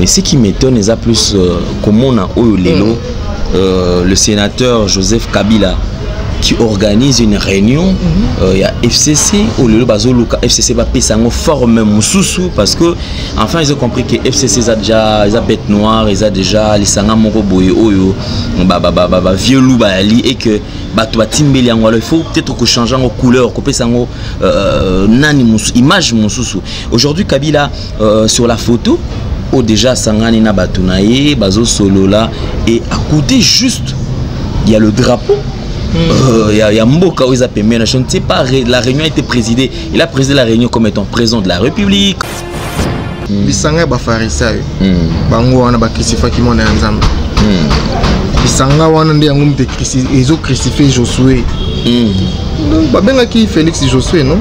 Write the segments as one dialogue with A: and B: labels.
A: Mais ce qui m'étonne, c'est plus comme on a le sénateur Joseph Kabila qui organise une réunion. Il y a FCC ou le Bazoluka FCC va payer en forme Moussoussou parce que enfin ils ont compris que FCC a déjà les bêtes noires, ils a déjà les sanga moko boye oyo vieux loup bali et que bato batimbeli yango il faut peut-être que changer en couleur couper sango nani image Moussoussou. Aujourd'hui Kabila sur la photo ou déjà sangani na batunaye bazo solo là et à côté juste il y a le drapeau. Il y a Mboka où ils appellent, mais je ne sais pas, la réunion a été présidée. Il a présidé la réunion comme étant président de la République.
B: Bisanga ba farisa bango wana ba crucifié ki mona nzambe. Bisanga wana ndi yango mte ezo crucifié Josué. Donc ba benga ki Félix Josué non?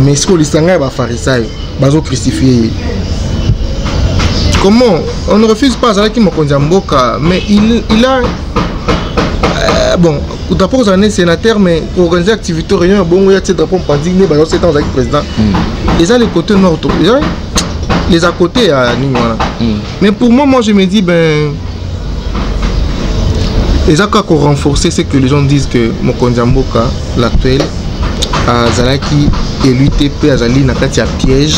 B: Mais ce que lisanga ba farisa bazo crucifié. Comment on ne refuse pas ça qui mokonzi Mboka, mais il a bon, d'abord vous êtes sénateur, mais pour organiser l'activité réunion, bon, il y a ces drapeaux pandigné, bah, c'est un président. Les a les côtés nord, les à côté à Ningwana. Mais pour moi, je me dis, ben, les a qu'on renforcer, c'est que les gens disent que Mokonzi Mboka, l'actuel, à Zalaki, élu TP, à Zali, Nakati à piège,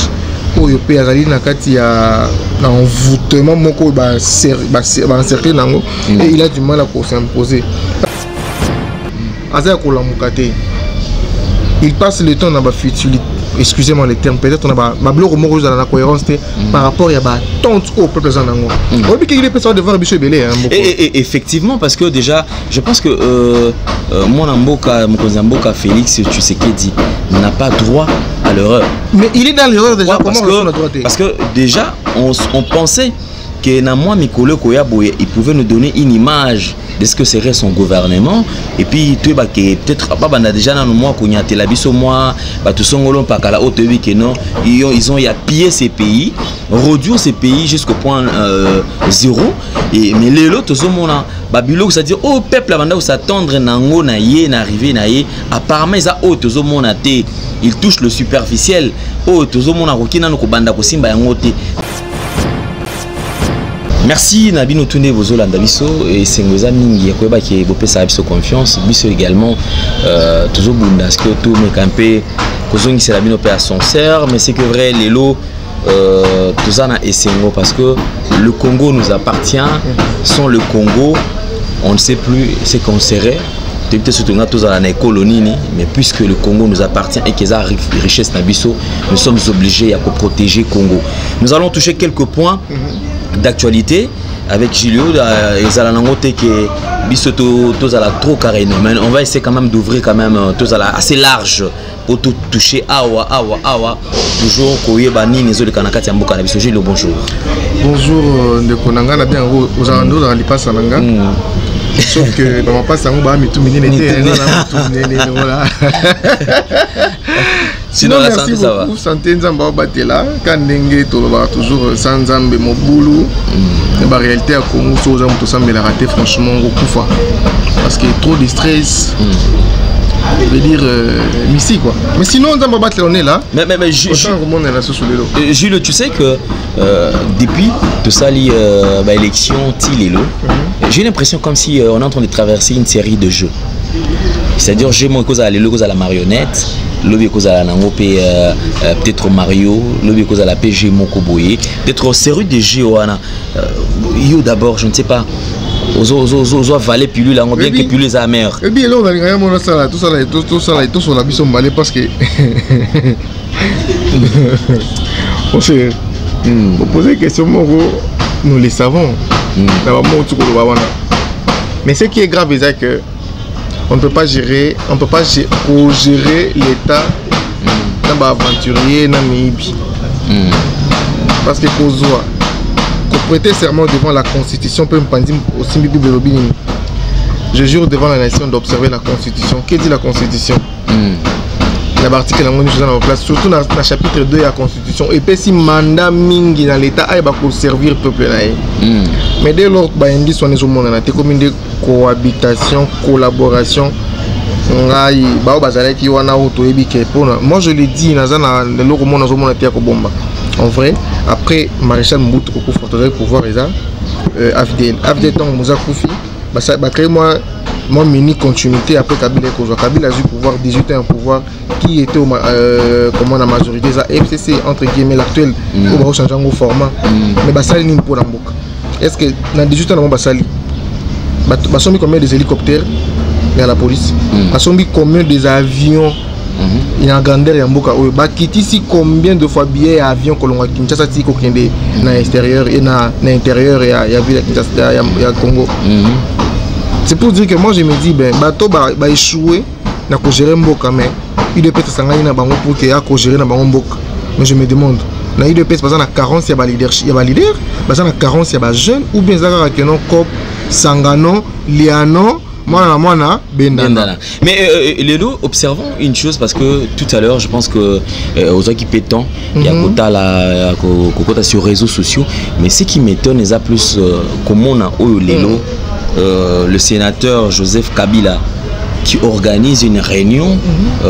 B: ou Yopé, à Zali, Nakati à envoûtement, Moko, encercler Nango, et il a du mal à s'imposer. Il passe le temps dans la futilité, excusez-moi les termes, peut-être on a ma bloc au dans la cohérence par rapport à la tente au peuple zanango.
A: Et effectivement, parce que déjà, je pense que mon Mboka Félix, tu sais qu'il dit, n'a pas droit à l'erreur.
B: Mais il est dans l'erreur déjà,
A: parce que déjà, on pensait que Namwa Mikolo Koyaboye, il pouvait nous donner une image de ce que serait son gouvernement. Et puis, peut-être pas déjà dans le mois qu'on a télabiso moi, tout son golon pas qu'à la haute que non, ils ont pillé ces pays, réduire ces pays jusqu'au point 0. Et mais les autres tout monde Babylone, c'est-à-dire au peuple avant de s'attendre nango na yé n'arriver na yé, apparemment ça autres tout monde il touche le superficiel. Oh tout monde a rokina no kobanda ko simba yangote. Merci Nabino Tourné Bozolanda Biso et Sengoza Mingi Yakoba qui est bopé sa biso confiance biso également toujours bundas que tout me campé kozongi c'est la bino père son sœur mais c'est que vrai les lots tout ça na Essengo parce que le Congo nous appartient sans le Congo on ne sait plus ce qu'on serait peut-être surtout tous à la colonie mais puisque le Congo nous appartient et qu'ils a richesse nabiso nous sommes obligés à protéger Congo. Nous allons toucher quelques points d'actualité avec Julio ils allaient noter que bisoto tous à la trop carré mais on va essayer quand même d'ouvrir quand même tous à la assez large pour tout toucher awa toujours koyeba nini zo le kanakati Mboka na biso. Julio bonjour.
B: Bonjour de konanga na bien aux alentours dans l'ipasa nanga. Sauf que dans ma passe on va mettre tout mini voilà. Sinon la santé ça va. Santé nzamba batela quand ndenge to ba toujours sans nzambe mobulu. La réalité à Congo so za muto sambe la raté franchement okufa parce qu'il y a trop de stress. Je veux dire ici quoi. Mais sinon nzamba batela on est là.
A: Mais Jules, tu sais que depuis tout ça élection Tilelo, j'ai l'impression comme si on est en train de traverser une série de jeux. C'est-à-dire j'ai mon cause à la marionnette, l'objet cause à la nangope peut-être Mario, l'objet cause à la PG Mokoboye, peut-être série de jeux yo d'abord je ne sais pas. Ozo avaler pilule là, bien que pilule sa mère.
B: Et bien là on a rien mon ça tout ça tout sur la bison balé parce que on s'est posé question nous les savons. Mais ce qui est grave c'est que on ne peut pas gérer l'état d'un aventurier dans Mibi. Parce que pour prêter serment devant la constitution peut me dire aussi je jure devant la nation d'observer la constitution. Que dit la constitution? L'article en place surtout dans le chapitre 2 de la constitution et puis si mandat mingi dans l'état il va servir peuple mais dès lors bah indi son les monde na comme une cohabitation collaboration ngai ba bazala ki wana auto ebike pona moi je le dis nazana le loko mona zo mona tia ko bomba en vrai après maréchal Mobutu Koko Fortoza pouvoir eza AFDL tant Moussa Koufi bah créer moi mini continuité après Kabila Kabila a eu pouvoir 18 ans pouvoir qui était comment la majorité ça FCC entre guillemets l'actuel au va changer en format mais bah ça ni pour l'amboka est-ce que dans 18 ans on va sali bah sombi combien des hélicoptères mais à la police bah sombi combien des avions il y a grandeur ya mboka oyo ba kiti si combien de fois billets avion kolonga Kinshasa ti ko kende na extérieur et na intérieur ya ville Kinshasa ya Congo. C'est pour dire que moi je me dis ben bateau ba échouer na ko gérer mboka mais il de peut-être sangani na bango pour que ya ko gérer na bango mboka mais je me demande na il de peut-être na carence ya ba leadership ya ba leader ba na carence ya ba jeune ou bien zaka que non cop sangano liano Mwana Bendana.
A: Mais Lélo, observons une chose parce que tout à l'heure, je pense que aux gens qui pétant, il y a quota sur les réseaux sociaux, mais ce qui m'étonne, c'est plus comment on a Lélo, le sénateur Joseph Kabila qui organise une réunion,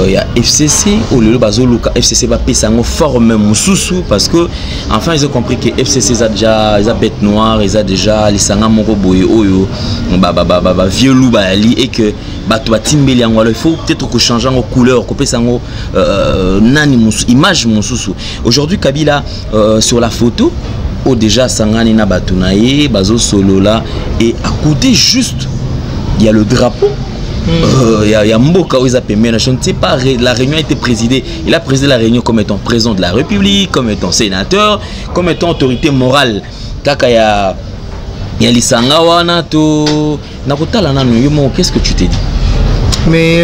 A: il y a FCC ou le Bazoluka FCC va payer en forme Moussoussou parce que enfin ils ont compris que FCC a déjà les bêtes noires, ils a déjà les sangam moko boye oyo vieux loup bali et que bato batimbeli yango il faut peut-être que changer en couleur couper sango nani image Moussoussou. Aujourd'hui Kabila sur la photo ou déjà sangani na batunaye bazo solo là et à côté juste il y a le drapeau. Il y a Mboka où ils appellent, je ne sais pas, la réunion a été présidée. Il a présidé la réunion comme étant président de la République, comme étant sénateur, comme étant autorité morale. Kaka ya Lisanga wana to nakotala nanu yomo, qu'est-ce que tu t'es dit?
B: Mais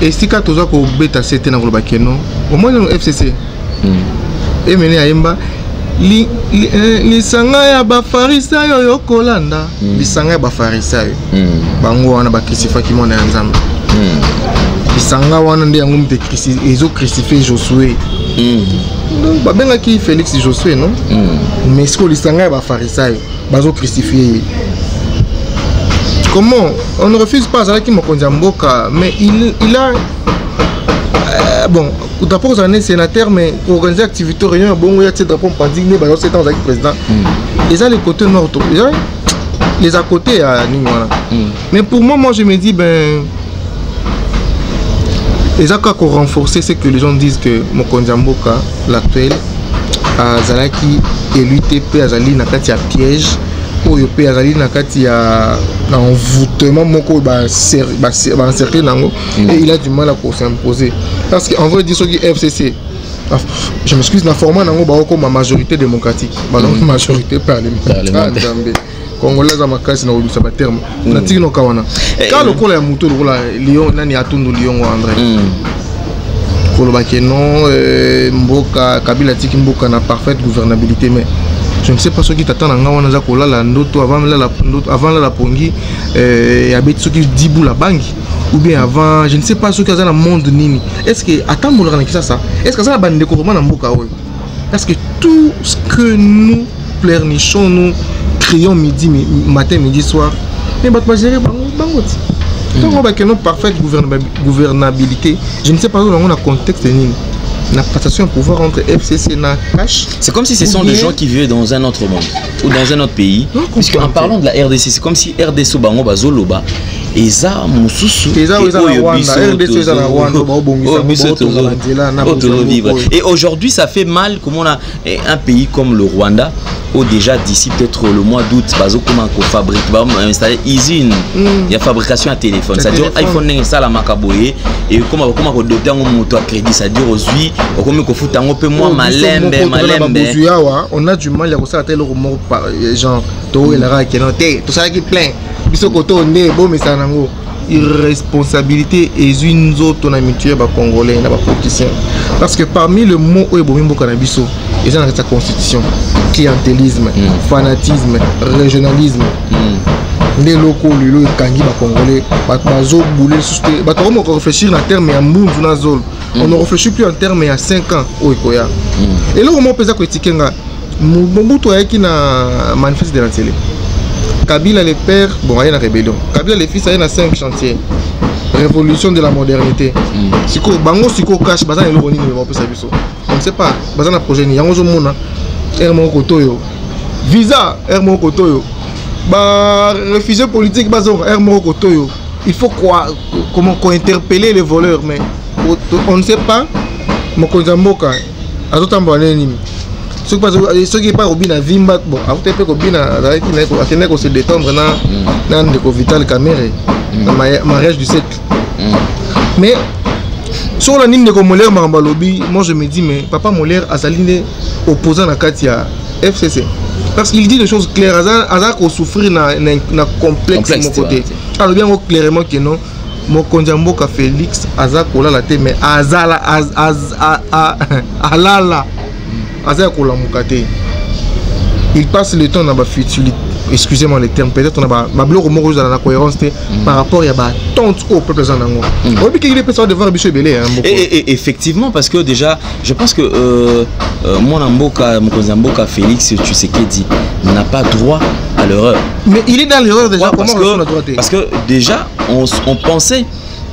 B: et si quand tu as ko beta c'était na kolobake non, au moins le FCC. Et mené à Yemba lisanga ya bafarisayo yokolanda lisanga ya bafarisayo bango wana bakrisifaki mwana ya nzambe lisanga wana nde yango mpe ezo crucifier Josué babengaki Félix Josué non mais ce que lisanga ya bafarisayo bazo crucifier comment on ne refuse pas azalaki mokonzi ya mboka mais il a bon d'abord vous êtes sénateur mais pour organiser l'activité réunion bon il y a des drapeaux pendant né bah c'est temps avec président les a les côtés nord les à côté à Ningwana mais pour moi je me dis ben les a qu'on renforcer c'est que les gens disent que Mokonzi Mboka l'actuel à Zalaki et l'UTP à Zali na kati ya piège ou yope à Zali na kati ya envoûtement moko ba encercler nango et il a du mal à s'imposer parce qu'en vrai dire ce qui FCC je m'excuse la format nango ba comme ma majorité démocratique ba donc majorité parlementaire congolais za makasi na olusa ba terme na tiki no kawana ka lokola ya muto lokola lion nani atundu lion wa André kolobake non mboka Kabila tiki mboka na parfaite gouvernabilité mais je ne sais pas ce qui t'attend en Gawana Zakola la ndoto avant la pongi et habite ce qui dit la banque ou bien avant je ne sais pas ce qu'il y a dans le monde nini est-ce que attends mon ça est-ce que ça la bande de couronnement dans Mboka est-ce que tout ce que nous pleurnichons nous crions midi matin midi soir mais bah gérer bangote donc on va que non parfaite gouvernabilité je ne sais pas où on a contexte nini la passation de pouvoir entre FCC et cash.
A: C'est comme si ce sont des gens qui vivent dans un autre monde ou dans un autre pays. Puisque en parlant de la RDC, c'est comme si RDC bango bazoloba et ça Moussoussou et aujourd'hui ça fait mal comme on a un pays comme le Rwanda où déjà d'ici peut-être le mois d'août bazo comment qu'on fabrique va installer usine il y a fabrication à téléphone c'est-à-dire iPhone ça la makaboye et comment qu'on doter un moto à crédit c'est-à-dire aujourd'hui comme qu'on fout un peu moins malembe
B: on a du mal à ça tel remords par genre to et la qui non tout ça qui plein biso koto ne bo mais ça nango irresponsabilité et une autre amitié ba congolais na ba politiciens parce que parmi le mot oebomi cannabis et ça dans sa constitution clientélisme fanatisme régionalisme les locaux le kangi ba congolais bazo bouler souster ba comment réfléchir en termes ya mbunzu na zone on ne réfléchit plus en termes ya 5 ans oikoya et là comment pesa critiquer nga Mobutu ayaki na manifeste de la télé Kabila les pères, bon, il y a une rébellion. Kabila les fils, il y a 5 chantiers. Révolution de la modernité. Siko bango siko cash bazan elo boni ne va pas sabiso. On ne sait pas. Bazan a projet ni yango mona. Hermo Kotoyo. Visa Hermo Kotoyo. Bah réfugiés politiques bazon Hermo Kotoyo. Il faut quoi comment interpeller les voleurs mais on ne sait pas. Mokonzamboka azotambola nini. Ceux qui parlent au Vimba, bon, après que Obina se détendre dans le Vital Caméré, dans le mariage du siècle. Mais sur la ligne de Molaire Marambalobi, moi je me dis, mais Papa Molaire a saligné opposant à Katia FCC. Parce qu'il dit des choses claires, Azar qu'on souffre dans un complexe de mon côté. Alors bien clairement que non, mon Konjamboka Félix, Azar qu'on a la tête, mais Azala, Alala. Il passe le temps dans la futilité, excusez-moi les termes, peut-être on a ma bloc dans la cohérence par rapport à la tente au peuple zanango.
A: Et effectivement, parce que déjà, je pense que mon Konzamboka Félix, tu sais qu'il dit, n'a pas droit à l'erreur.
B: Mais il est dans l'erreur déjà,
A: comment on a droit? Parce que déjà, on pensait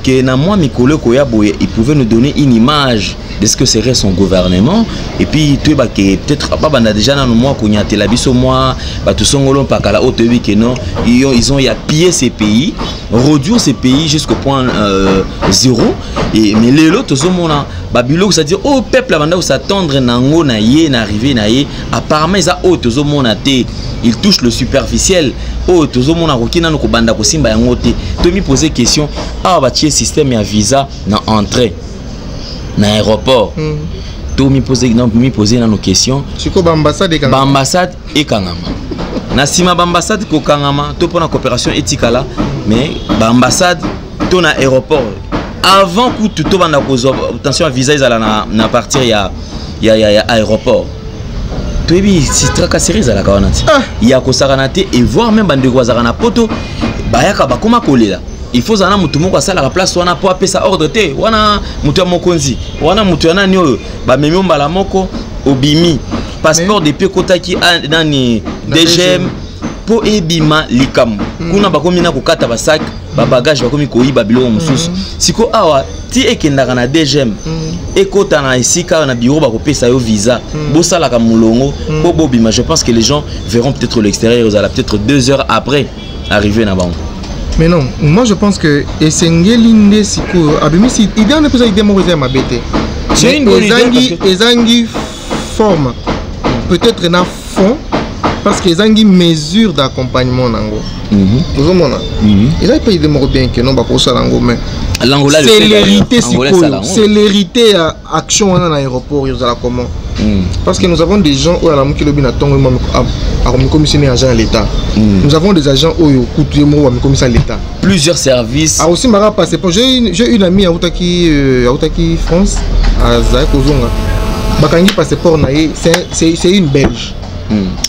A: que Namwa Mikolo Koyaboye, il pouvait nous donner une image de ce que serait son gouvernement. Et puis, peut-être pas déjà dans le mois qu'on y a télabiso moi, tout son golon pas qu'à la haute que non, ils ont pillé ces pays, réduire ces pays jusqu'au point 0. Mais les autres, tout le monde Babylone, c'est-à-dire au peuple avant de s'attendre nango na yé n'arriver na yé, apparemment ils a autre tout le monde il touche le superficiel. Oh, tout le monde a rokina no kobanda ko simba yango te. Tu me poser question, ah ba tie système ya visa na entrée na aéroport. Tu me poser nos questions.
B: Siko ba ambassade e Kangama.
A: Ba ambassade e Kangama. Na sima ba ambassade ko Kangama, to pour la coopération éthique là, mais ba ambassade to na aéroport. Avant que tout le monde ait obtention à visa, ils allaient partir il y a aéroport. Tout c'est très cassé la caronate. Il y a Kosaranate et voir même bande Guazarana poto. Bayaka bakoma collé là. Il faut zana mutumo kwa sala la place wana po apesa ordre te. Wana mutu ya mokonzi. Wana mutu yana nyo ba memio mbala moko obimi. Passeport de Pekotaki nani DGM po ebima likamu. Kuna bakomi na kokata basak. Ba bagage bakomi koyiba biloko mususu siko awa ti ekendaka na DGM ekota na esika na bureau bakopesa yo visa bosala ka mulongo po bobima. Je pense que les gens verront peut-être l'extérieur, ils allaient peut-être 2 heures après arriver na bango.
B: Mais non, moi je pense que esengeli siko abimisi idée on peut ça idée mo ma bête. C'est une bonne idée ezangi forme peut-être na fond parce que ezangi mesure d'accompagnement nango. Il a payé des mots bien que non pas pour ça mais célérité à action en aéroport ils ont comment parce que nous avons des gens où à la mouki lobi na tongo à commissionner agent à l'État. Nous avons des agents où coûtent moi à commissaire à l'État.
A: Plusieurs services.
B: Ah aussi mara passé pour j'ai une amie à Outaki France à Zaï Kozonga. Bakangi passeport naé c'est une Belge.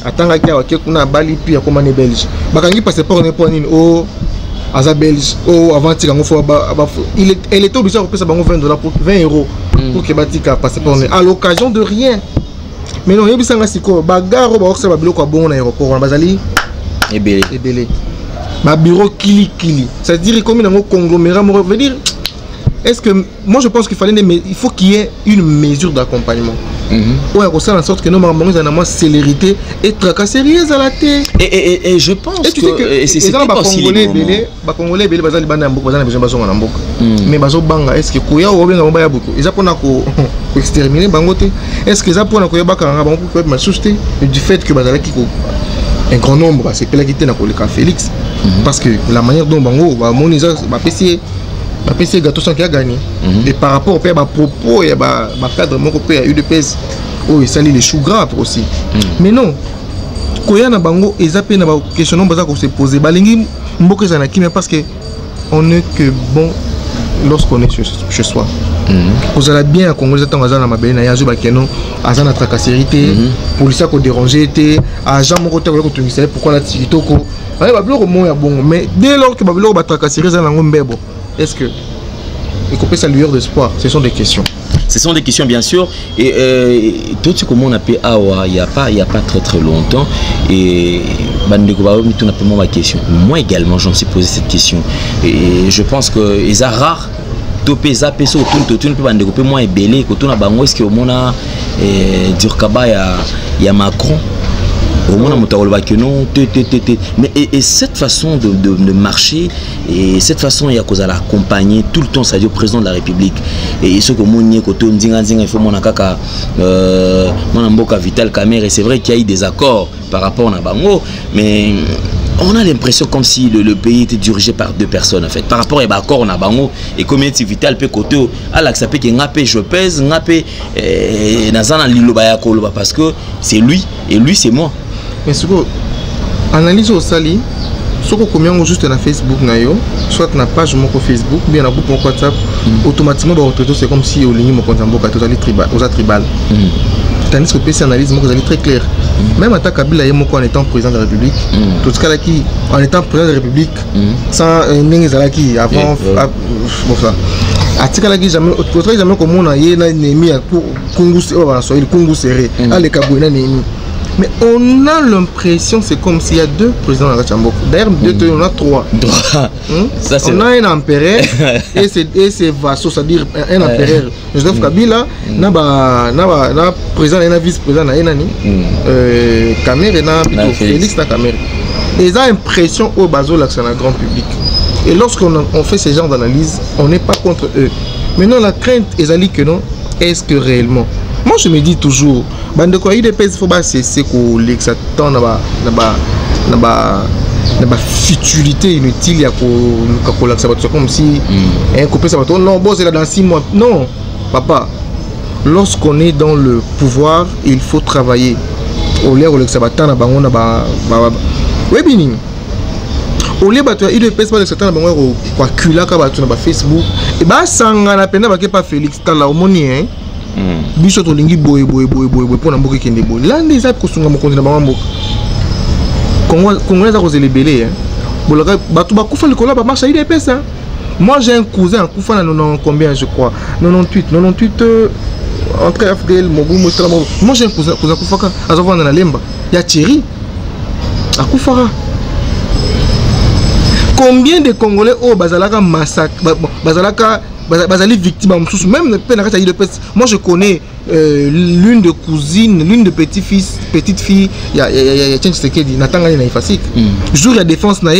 B: Attends qu'il y a quelqu'un Bali puis à comment belge. Bakangi passeport n'est pas oh aza belge oh avant tu elle était obligée de payer ça $20 pour 20 € pour que batika passeport à l'occasion de rien. Mais non il y a ça siko bagaro ba oksa ba biloko bon na aéroport na bazali ebele ba bureau kili c'est-à-dire comme dans un conglomérat on veut dire est-ce que moi je pense qu'il fallait il faut qu'il y ait une mesure d'accompagnement. Ouais, ça en sorte que nous avons une célérité et tracasserie à la tête.
A: Et je pense que c'est pas possible. Les
B: Congolais, les Bazali Banda Mboko, les gens besoin d'Ambok. Mais Bazo Banga, est-ce que Koya ou bien Baya beaucoup? Ils apprennent à exterminer Bangote. Est-ce qu'ils apprennent à Koya Baka en Bango pour être soucié du fait que Bazali Kiko un grand nombre, c'est pas la quitté dans le cas Félix. Parce que la manière dont Bango va moniser, va PC. La PC gâteau qui a gagné. Et par rapport au propos, il y a un cadre il y a eu des pèses. Oh, il salit les choux gras aussi. Mais non. Quand il y a un bango, il y a une question qui se pose. Parce qu'on n'est que bon lorsqu'on est chez soi. Vous allez bien à Congo, vous êtes en train de faire des tracasseries, les policiers qui ont dérangé, les agents qui ont été pourquoi la tirito. Mais dès lors que Babylone va tracasseries, est-ce que il coupe sa lueur d'espoir? Ce sont des questions.
A: Ce sont des questions bien sûr. Et tout ce que on appelle Awa, il n'y a pas très longtemps. Et ma question. Moi également, j'en suis posé cette question. Et je pense que ils sont rares topé zappé so tout peut bande couper moi ebelé ko tuna bango est-ce que au mona Durkaba ya Macron au moins on a que non mais et cette façon de marcher et cette façon il y a cause à l'accompagner tout le temps ça dit au président de la République et ce que mon nié côté ndinga il faut mon kaka mon mboka Vital Kamerhe et c'est vrai qu'il y a eu des accords par rapport à bango mais on a l'impression comme si le pays était dirigé par deux personnes en fait par rapport à l'accord on a bango et communauté Vital peut côté à l'accepter que ngapé je pèse ngapé nazana liloba ya koloba parce que c'est lui et lui c'est moi.
B: Mais ce que analyse au sali, ce que combien juste na Facebook na yo, soit na page mon Facebook, bien na groupe mon WhatsApp, automatiquement c'est comme si au ligne mon compte en boka totally tribal, aux tribal. Tandis que PC analyse mon très clair. Même en tant qu'Abila en étant président de la République, tout ce cas là qui en étant président de la République, sans n'engagé avant ça. À ce cas là qui jamais comme on a yé na ennemi à Congo serré, à les Kabouina ennemi. Mais on a l'impression c'est comme s'il y a deux présidents dans la Chambre. D'ailleurs, on a trois. Ça, on a un empereur et c'est vassaux, c'est-à-dire un empereur. Joseph Kabila, na président et na vice-président na Kamerhe na Félix na Kamerhe. Et ils ont l'impression au bazo là c'est un grand public. Et lorsqu'on fait ce genre d'analyse, on n'est pas contre eux. Maintenant la crainte est que non, est-ce que réellement? Moi je me dis toujours, bande quoi il dépêche faut pas cesser que l'exatant na futilité inutile ya ko ça comme si un coupé ça va non bon c'est là dans 6 mois. Non, papa. Lorsqu'on est dans le pouvoir, il faut travailler. Au lieu où ça va na bango na ba oui bini. Au lieu bato il dépêche pas l'exatant na bango quoi kula ka bato na ba Facebook et ba sanga na pena ba ke pas Félix tala omoni hein. Biso to lingi boy pona mboka kende boy lande eza kosunga mokonzi na bango mboka Congo za kozele belé hein bolaka bato bakufa likolo ba marche il dépêche ça. Moi j'ai un cousin en kufa na 90 combien je crois 98 entre FDL Mobu Mostra. Moi j'ai un cousin kufa azova na lemba ya Thierry akufara. Combien de Congolais au bazalaka massacre bazali victime même moi je connais l'une de cousines, l'une de petite fille il y a Tshisekedi natanga na ifasik jour la défense na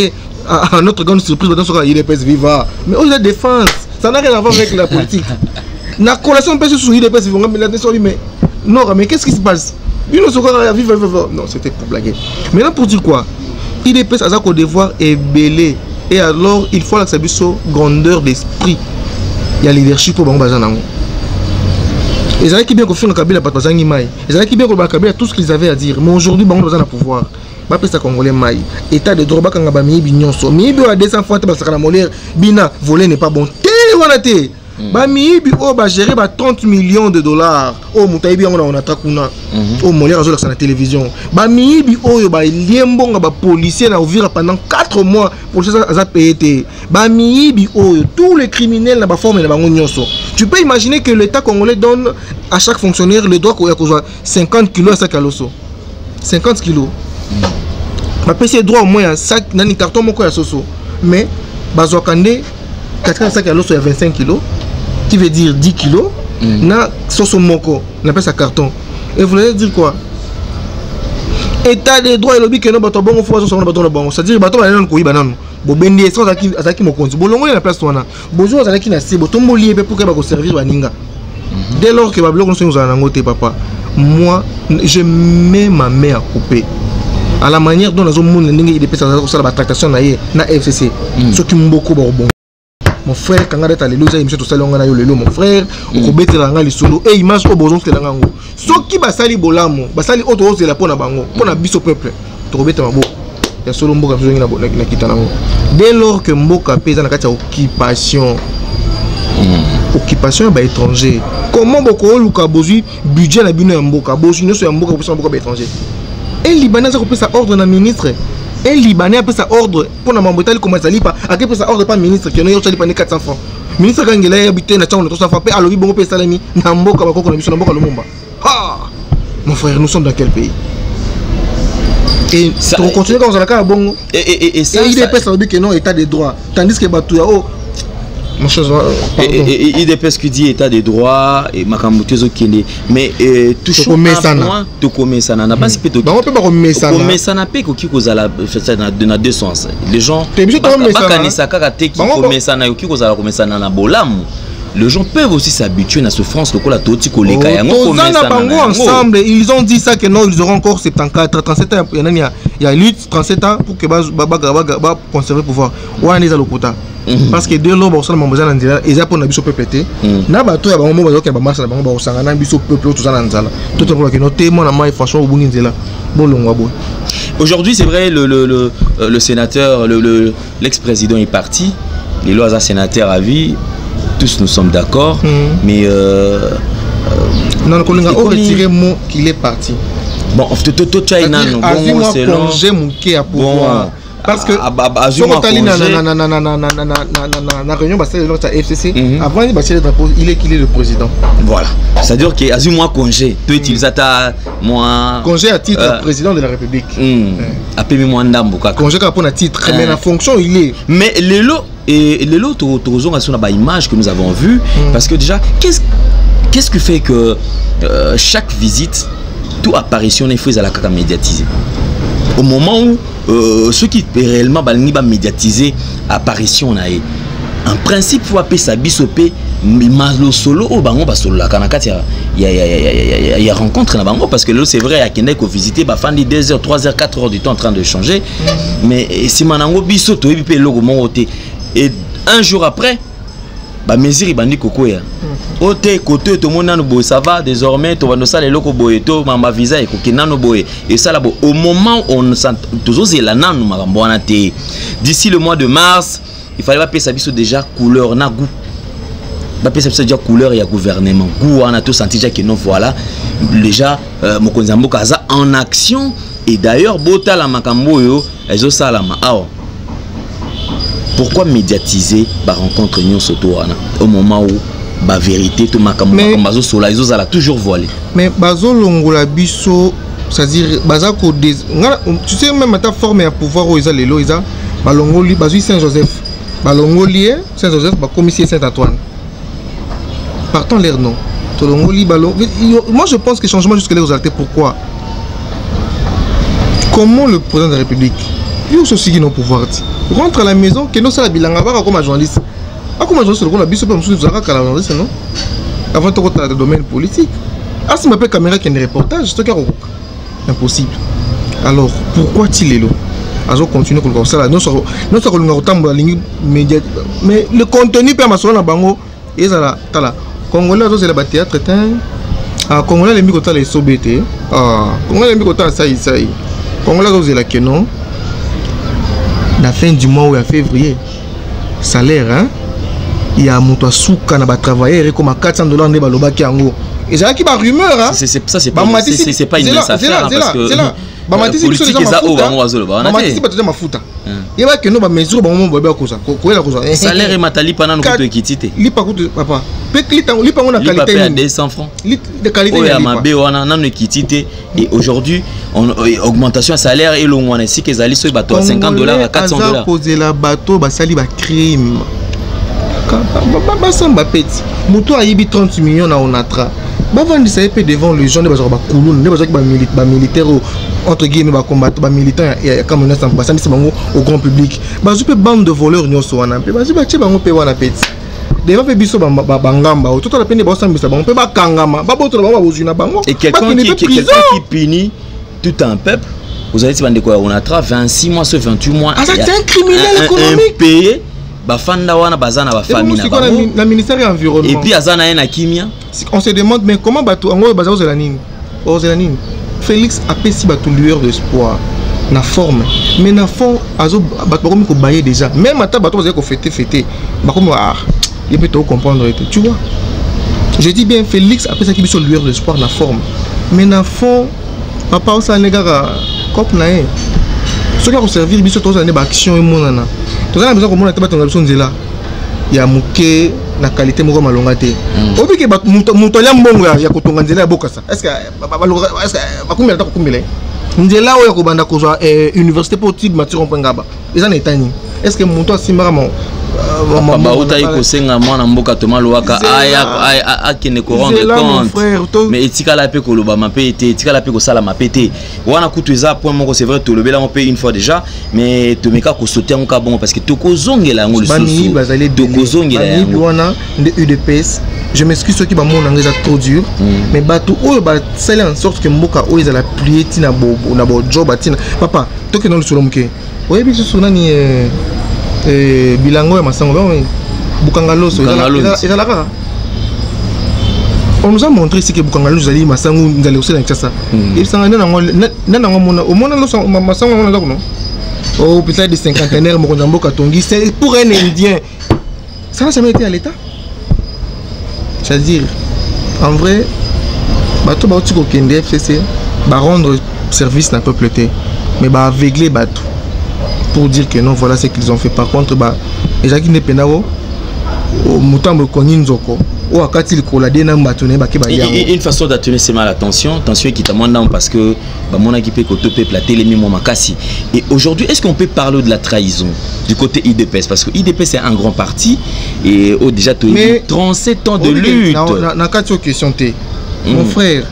B: à notre grande surprise dans il est viva mais la défense ça n'a rien à voir avec la politique na collation pèse sur il est vivant mais non mais qu'est-ce qui se passe il ne se croit vivre non c'était pour blaguer maintenant pour dire quoi il est pèse à devoir est belé et alors il faut la grandeur d'esprit. Il y a leadership pour Bango Bazanango. Ils avaient qui bien confié dans Kabila par Bazangi Maï. Ils avaient qui bien confié dans Kabila tout ce qu'ils avaient à dire. Mais aujourd'hui, Bango Bazan a pouvoir. Ba pesa Congolais Maï. État de droit kanga ba mi binyonso. Mi bi a 200 francs ba sakana molaire. Bina voler n'est pas bon. Télé wanate. Ba mi bi o ba gérer ba 30 millions de dollars. O mutaïbi on a takuna. O molaire azola sa télévision. Ba mi bi o yo ba liembo nga ba policier na ouvrir pendant 4 mois pour ça a payé. Ba mi bi o tous les criminels na ba forme na bango nyonso. Tu peux imaginer que l'État congolais donne à chaque fonctionnaire le droit qu'on a 50 kilos à sa caloso. 50 kilos. Ma PC droit au moins un sac dans carton moko ya soso. Mais bazokande 85 kilos à 25 kilos qui veut dire 10 kilos na soso moko na pesa carton. Et vous voulez dire quoi? État des droits et lobby que non bato bongo faut so bato na bongo. C'est-à-dire bato ba non ko yiba non. Bo bendi essence azaki mokonzi. Bo longo na place wana. Bozo azaki na se bo tombo lié pour que ba ko servir baninga. Dès lors que ba bloko nous en ngote papa, moi je mets ma main à couper. À la manière dont nous avons dit que la tractation na FCC, ce qui m'a beaucoup bon. Mon frère, quand on est allé mon frère, on peut mettre les solo et image au besoin que l'ango. Ce qui va salir bolamo, va salir autre chose de la pona bango, pour bis au peuple. Tu remettes ma boue. Il y a solo mboka besoin na kitanango. Dès lors que mboka pèse dans la occupation, occupation ba étranger. Comment beaucoup luka bozu budget na bino mboka, bozu ne so mboka pour mboka étranger. Un Libanais a sa ordre na ministre. Un Libanais a sa ordre pour na mamboitali comment ça lipa. A que sa ordre pas ministre qui on a lipa 400 francs. Ministre Kangela a habité na chambre 300 francs. A lobi bongo pe salami na mboka ba ko na biso na mboka Lumumba. Ah! Mon frère, nous sommes dans quel pays? Et ça pour continuer quand on a la bongo. Et ça il est pas ça que non état de droit. Tandis que Batouya
A: Et IDPS qui dit état de droit et Makambutezo Kende. Mais toujours un point, tu commets ça. On n'a pas si peu de temps. On peut pas remettre ça. On ça n'a pas qui cause la dans deux sens. Les gens. Les gens peuvent aussi s'habituer à la souffrance de la toti koleka.
B: Ensemble, ils ont dit ça que non, ils auront encore 74, 37 ans. Il y a 8, 37 ans pour que Baba conserver le pouvoir. Parce que dès lors, ils ont pour nabiso pété. Na bato ya bango bazo ke ba marche na bango ba osangana biso peuple tout ça na nzala. Tout pour que no témoin na mai franchement au bunginzela. Bolongwa boy.
A: Aujourd'hui, c'est vrai, le sénateur, l'ex-président est parti. Les lois à sénateur à vie. Tous nous sommes d'accord, mais
B: non, on a retiré le mot qu'il est parti.
A: Bon, tu as une
B: congé à pouvoir. Parce que la réunion de FCC, avant il est le président.
A: Voilà. C'est-à-dire qu'il y a un mois congé. Tu utilises moi
B: congé à titre président de la République.
A: Appelez-moi Ndambuka.
B: Congé à titre, mais la fonction il est.
A: Mais les lots et les lots sur la image que nous avons vue, parce que déjà qu'est-ce qui fait que chaque visite, toute apparition est faite à la caca médiatisée. Au moment où ceux qui réellement médiatiser apparition en principe il faut appeler ça bisopé malo solo au bango basolo la kanakati il y a rencontre na bango parce que là c'est vrai à Kenya qu'on visiter ba fandi 2 heures 3 heures 4 heures du temps en train de changer mais si manango biso to ebi pe logo mongoté et un jour après ba mesiri bandi kokoya ote côté tout monde boy ça va désormais to bando ça les loko boy to mamba visa et kokinano boy et ça là au moment où on toujours c'est la nanu makambo wana te d'ici le mois de mars il fallait pas payer ça biso déjà couleur na goût pas payer ça déjà couleur et gouvernement goût on a tout senti déjà que non voilà déjà mokonzi mboka za en action et d'ailleurs bota la makambo yo ezo salama awa. Pourquoi médiatiser la rencontre au moment où la vérité, tout le sola, ils ont toujours voilé. Mais
B: bazo longola biso, c'est-à-dire bazako tu sais même ta forme à pouvoir où ils ont les lois, ils ont balongoli bazui Saint-Joseph, balongoli Saint-Joseph, ba commissaire Saint-Antoine. Partons leur nom. Tolongoli balong. Moi je pense que changement jusque là aux altés. Pourquoi? Comment le président de la République, lui aussi qui n'a pouvoir rentre à la maison, que nous sommes à Bilanga, comme un journaliste. Comme un journaliste, on a vu ce que nous avons fait journaliste, non? Avant de rentrer dans le domaine politique. Ah, si ma caméra qui est un reportage, c'est impossible. Alors, pourquoi il est là? Alors, continue comme ça. Nous sommes médias. Mais le contenu, peut m'assurer dans Bango, et ça là, Congolais, c'est la théâtre, ah, Congolais, les micros, les sobétés. Ah, Congolais, les micros, ça y est. Congolais, c'est la canon. La fin du mois ou en février, salaire, hein? Il y a un montant souka na ba travailler comme à $400 ne ba loba ki ango. Et ça qui ba rumeur, hein?
A: Ça c'est pas une mince affaire parce que politique ça au bango azolo ba na te.
B: Ba ma futa. Il va que no ba mesure ba mo ba ko ça. Ko la ko ça.
A: Salaire et matali pana no ko ekitite.
B: Li pa ko papa. Li pa na qualité
A: ni. Li pa 200 francs.
B: Li de qualité ni.
A: Ya mabe wana na no ekitite et aujourd'hui augmentation de salaire et long wana si que zali so bateau à $50 à $400.
B: Poser la bateau ba sali ba crime. Ba samba petit. Moto a yibi 30 millions na onatra. Ba vendre ça épée devant les gens de ba kulun, ne ba militaire entre guillemets ba combattre ba militant et comme on est ba sami bango au grand public. Ba zupe bande de voleurs nyoso wana pe ba zupe che bango pe wana petit. Deva pe biso ba ngamba tout à la peine ba sambisa bango pe ba kangama ba boto ba bozuna bango.
A: Et quelqu'un qui punit tout un peuple. Vous avez dit quoi on a 26 mois sur 28 mois.
B: Ah, c'est un criminel économique
A: payé. Bafanda wana bazana ba famille na bango.
B: La ministère de l'environnement.
A: Et puis azana na kimia.
B: On se demande mais comment bato ango bazazo la nini? Ozelanine. Félix a payé si bato lueur d'espoir na forme. Mais na fond azo bato comme ko bailler déjà. Même ata bato bazako fêter. Ba comme ah, il peut tout comprendre tu vois. Je dis bien Félix a payé ça qui biso lueur d'espoir na forme. Mais na fond papa on sa negara cop na e. Ce qui a servir biso tous années action et monana. Tous les besoin comment on a besoin de là. Il y a muké la qualité moko malonga te. Obi ke muto ya mbongo ya kotonga nzela ya bokasa. Est-ce que bakumela ta kokumela? Nzela o ya ko banda ko université pour type mature mpengaba. Eza na etani. Est-ce que muto asimba
A: Bauta ikosenga mwana mboka Thomas Louaka aya kene ko rendre compte mais etikala pe ko loba mapete etikala pe ko sala mapete wana kutu eza point moko c'est vrai to lobela on peut une fois déjà mais to meka ko sauter en cas bon parce que to ko zongela ngo le
B: sous to ko zongela ngo wana de UDPS je m'excuse ceux qui ba mon anglais trop dur mais bato o ba sala en sorte que mboka o ils la plier tina bobo na bo job tina papa to ke non le solomuke oye biso sunani bilango ya masango ba Bukangaloso et là on nous a montré ici que Bukangaloso ali masango ngale aussi dans Kinshasa et ça na mona au mona loso masango on là non au peut-être des cinquantenaires mo konzambo katongi c'est pour un indien ça n'a jamais été à l'état c'est-à-dire en vrai bato ba otiko kende FCC ba rendre service na peuple mais ba aveugler bato pour dire que non voilà ce qu'ils ont fait par contre bah ezaki ne penao mutambo koninzoko o akati likolade na mbatone ba ke ba yango
A: une façon d'attirer c'est mal attention qui t'amène parce que bah mon équipe côté peuple la télé mimo makasi et aujourd'hui est-ce qu'on peut parler de la trahison du côté IDPS parce que IDPS c'est un grand parti et déjà tu 37 ans de lutte
B: na kati question té mon frère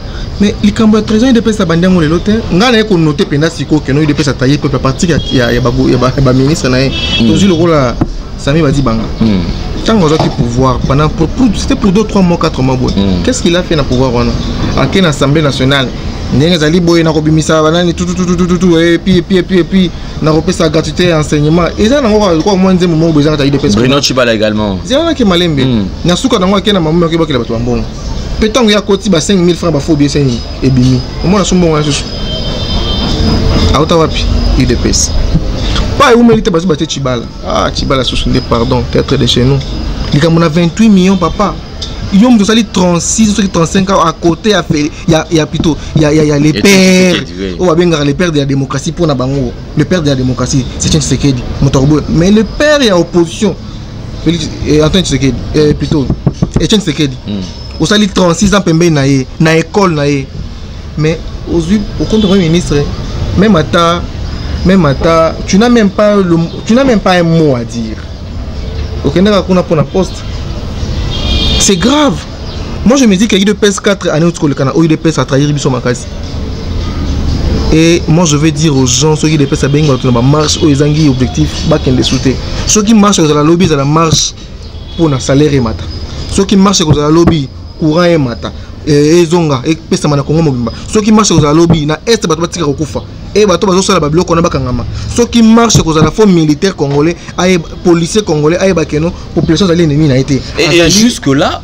B: mais les cambouis trésor de pesa bandiango le lote ngana ko noter penda siko que no de pesa tailler peuple parti ya ba ministre na toujours le rôle là Sami va dire banga tant qu'on a du pouvoir pendant c'était pour 2 3 mois 4 mois qu'est-ce qu'il a fait dans pouvoir wana à quelle assemblée nationale ndenge zali boye na kobimisa banani tout et puis na repesa gratuité enseignement et ça na ko moins nzembo mo besoin tailler de pesa
A: Bruno Chibala également
B: zéro ki malembe na suka na ngwa kena mamu ke bakela bato mbongo pétango ya koti ba 5000 francs ba fo bien seni ebimi au moins na sombo ngwa susu auta wapi IDPS pas où mérite parce que Chibala Chibala susu ndé pardon peut-être de chez nous il y a 28 millions papa il y a 36 35 ans à côté il y a plutôt il y a les pères on va bien les pères de la démocratie pour na bango le père de la démocratie c'est Tshisekedi Motorbo mais le père il y a opposition Antoine Tshisekedi plutôt Etienne Tshisekedi au sali 36 ans pembe na école na mais au compte du premier ministre même à tu n'as même pas un mot à dire ok n'a qu'on a pour la poste c'est grave moi je me dis qu'il y a de PS4 années au Canada où il de PS à trahir biso makasi et moi je vais dire aux gens ceux qui de PS à benga dans marche aux angui objectif ba kende souté ceux qui marchent dans la lobby dans la marche pour na salaire et mata ceux qui marchent dans la lobby courant et mata et zonga et pesa mana Congo mobimba ceux qui marchent dans la lobby na est bato batika kokufa et bato bazo sala ba biloko na bakangama ceux qui marchent dans la forme militaire congolais ay policier congolais ay bakeno population zali ennemi na été
A: et jusque là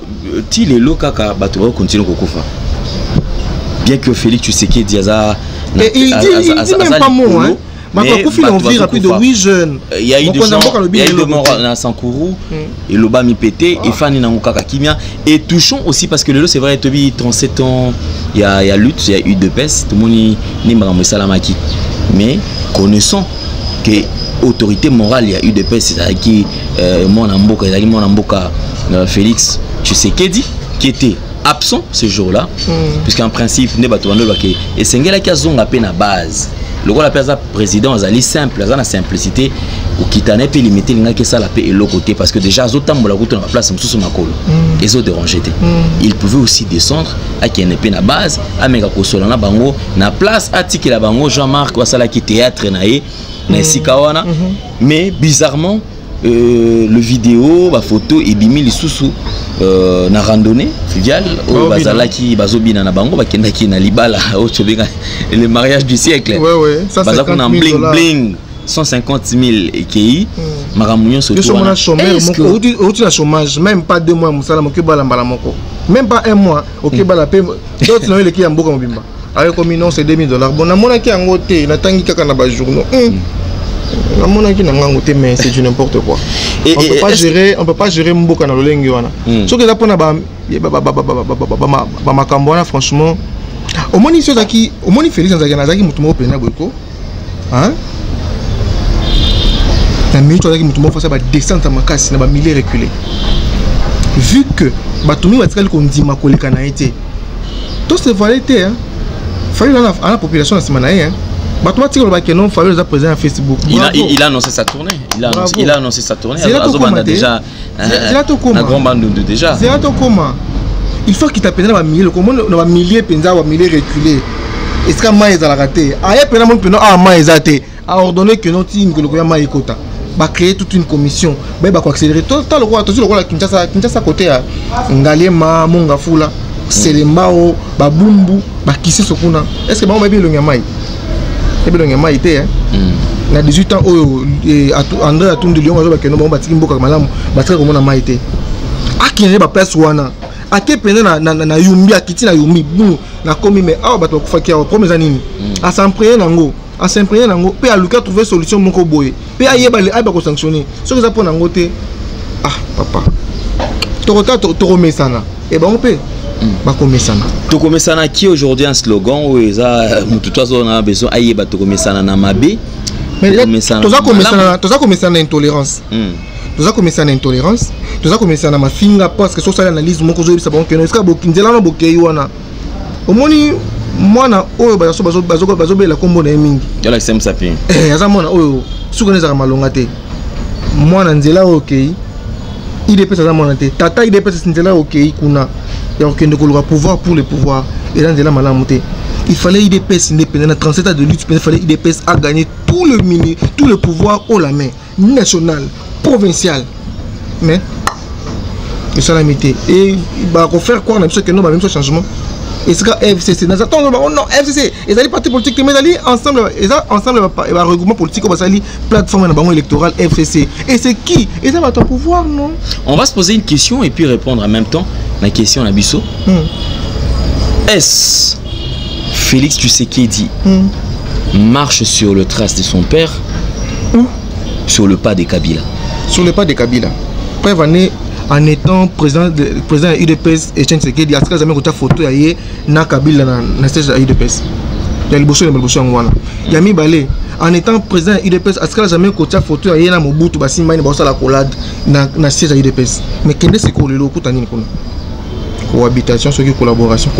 A: ti les lokaka bato ba continuer kokufa bien que Félix Tshisekedi diaza
B: et il dit même pas mot hein. Mais il a envie rapide de 8 jeunes.
A: Il y a eu des morts à Sankourou et l'Obami pété et Fanny Nangokaka Kimia et touchons aussi parce que le lot c'est vrai Tobi 37 ans il y a lutte il y a eu de peste tout le monde ni Maramou Salamaki mais connaissant que autorité morale il y a eu de peste c'est qui mon amboka Félix Tshisekedi qui était absent ce jour-là puisqu'en principe ne batouando baké et sengela ki azonga pe na base le rôle la président azali simple azana simplicité ou kitane pe limiter linga ke sala pe elo côté parce que déjà azotambola kuto na place mususu makolo et zo déranger té il pouvait aussi descendre à kene pe na base ameka kosola na bango na place atikela bango Jean-Marc wasala ki théâtre naé na sikawana mais bizarrement le vidéo la photo et bimi lisusu na randonnée fluviale au bazalaki bazobina na bango bakendaki na libala au tchobenga le mariage du siècle
B: ouais ça c'est
A: un bling bling 150 000 EKI maramunyo surtout
B: on a chômage au chômage même pas 2 mois musala moke bala mbala moko même pas 1 mois OK bala pe d'autres no le ki mboka mobimba avec comme non c'est $2000 bon na mona ki yango te na tangi kaka na ba journaux mais c'est du n'importe quoi. Et on peut pas gérer mboka na lolengi wana. Ce que ça pona ba makambona franchement. Au moni sozaki, au moni Félix Nzaki mutumo opena boyko. Hein? Na minute ozaki mutumo face ba descente makasi na ba milliers reculés. Vu que batumi batikali ko ndima koleka na été. Tout ce valait hein. Fallait la population na simana hein. non, Fabio est présent à Facebook.
A: Il a annoncé sa tournée. Il a annoncé sa tournée. Déjà un grand bande déjà.
B: C'est comment il faut qu'il t'appelle dans milieu comment dans milieu penza ou milieu reculé. Est-ce que Maïs a la raté? Aya pena mon pena Maïs a été a ordonné que non team que le goya Maïkota va créer toute une commission. Ba accélérer tout le roi tout le roi Kinshasa côté à Ngalema Mongafula Selembao Babumbu Bakisi Sokuna. Est-ce que ba bien le Nyamai? Et bien le Nyamai était na 18 ans André Atum de Lyon a que non batiki mboka malamu batiki comme na Maïté. Akine ba place wana ake pene na yumbi akiti na yumbi bu na komi mais ah bato kufaki a promesa nini a s'imprégner nango pe a luka trouver solution moko boye pe a yeba le ba ko sanctionner ce que ça pour nango te ah papa to remesana et ben on peut ba komesana
A: to komesana qui aujourd'hui un slogan où eza mutu tozo na besoin ayeba to komesana na mabe
B: mais toza komesana intolérance toza komesana intolérance toza komesana mafinga parce que social analyse moko zo bisa bon que est-ce que bokinzela no bokei wana omoni mwana oyo bazo bela kombo na mingi
A: yala sem sapin
B: aza mwana oyo suka neza malonga te mwana nzela okei IDPS aza mwana te tata IDPS nzela okei kuna ya okende koluka pouvoir pour le pouvoir et là nzela malamu te. Il fallait IDPS indépendant, dans 37 ans de lutte, il fallait IDPS a gagné tout le pouvoir haut la main, national, provincial. Mais, c'est ça la métier. Et il va faire quoi, on a vu que non, même ce changement. Et c'est que FCC, non, FCC, ils allaient parti politique, mais ils allaient ensemble, il va regroupement politique, on va aller plateforme électorale FCC. Et c'est qui? Ils ont ton pouvoir, non?
A: On va se poser une question et puis répondre en même temps la question à Bisso. Est-ce Félix Tshisekedi marche sur le trace de son père ou sur le pas de Kabila?
B: Sur le pas de Kabila. Preuve en étant président de UDPS et Tshisekedi, est-ce que jamais une photo na Kabila na stage de UDPS? Il y a le bouchon il y a mis balé. En étant président de UDPS, est-ce que jamais une photo na Mobutu basimba ni bossa la collade na stage de UDPS? Mais qu'est-ce que c'est que le kutani kono? Cohabitation, ce qui collaboration.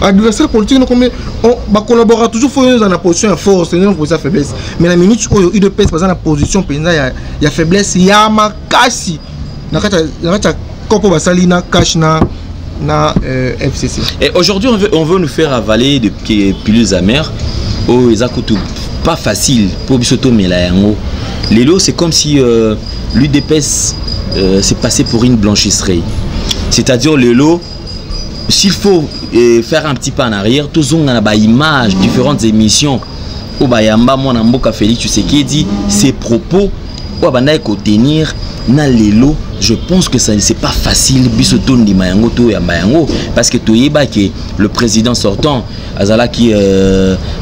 B: Adversaire politique, on collabora toujours dans la position force, non pour sa faiblesse. Mais la minute où il y a la position, il y a faiblesse, il y a ma casse. Il y a Kopo Basali na cash na FCC.
A: Et aujourd'hui, on veut nous faire avaler de pilules amères. Oh, ils ont pas facile pour Bissoto Melayango. Lélo, c'est comme si l'UDPS s'est passé pour une blanchisserie. C'est-à-dire Lélo, s'il faut faire un petit pas en arrière, tous on a des images, différentes émissions. Au Bayamba, mon amboka Félix Tshisekedi, ses propos, au Bandaï tenir na Lélo. Je pense que ça c'est pas facile Bissoto ndi Mayango to ya Mayango parce que toyeba que le président sortant Azalaki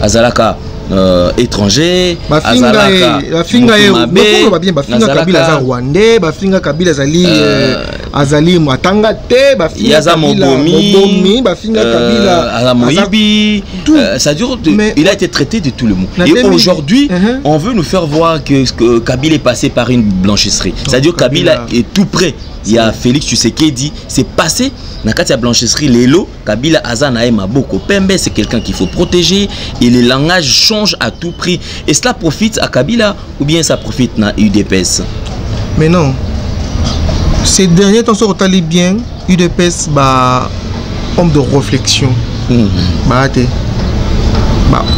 A: Azalaka étranger,
B: Azalaka Kabila Rwandais, Bafinga Kabila Azali Matanga te,
A: Bafinga Mobomi,
B: Bafinga Kabila
A: Azamoibi, ça dure, il a été traité de tout le monde. Et aujourd'hui, on veut nous faire voir que Kabila est passé par une blanchisserie. C'est-à-dire Kabila est tout près. Il y a Félix Tshisekedi, c'est passé. Dans la blanchisserie, Lélo, Kabila Azanae Maboko Pembe, c'est quelqu'un qu'il faut protéger. Et le langage change à tout prix. Et cela profite à Kabila ou bien ça profite à UDPS?
B: Mais non. Ces derniers temps, on s'est bien. UDPS, homme de réflexion.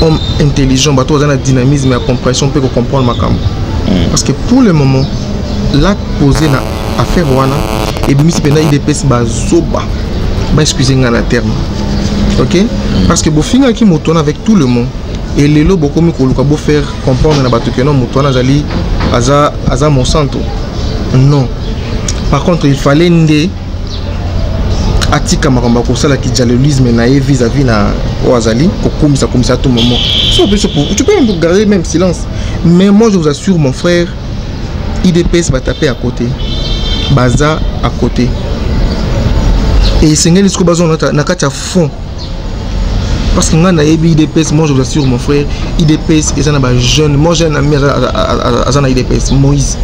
B: Homme intelligent, un dynamisme et la compréhension peut comprendre ma cam. Parce que pour le moment, l'acte posé na affaire wana et bien si pendant IDPS zoba excusez-moi la terme, ok, parce que bofinga qui moutona avec tout le monde et les lots beaucoup mieux qu'on peut faire comprendre na bato que non moutona zali aza Monsanto non. Par contre il fallait ndé atika makamba ko sala ki dialogisme na vis-à-vis na Oazali pour comme ça à tout moment. Tu peux même garder même silence, mais moi je vous assure mon frère, IDPS va taper à côté, Baza à côté. Et c'est un discours basé à fond. Parce que moi, IDPS, moi je vous assure mon frère, IDPS est un jeune. Moi j'ai un ami à IDPS, Moïse.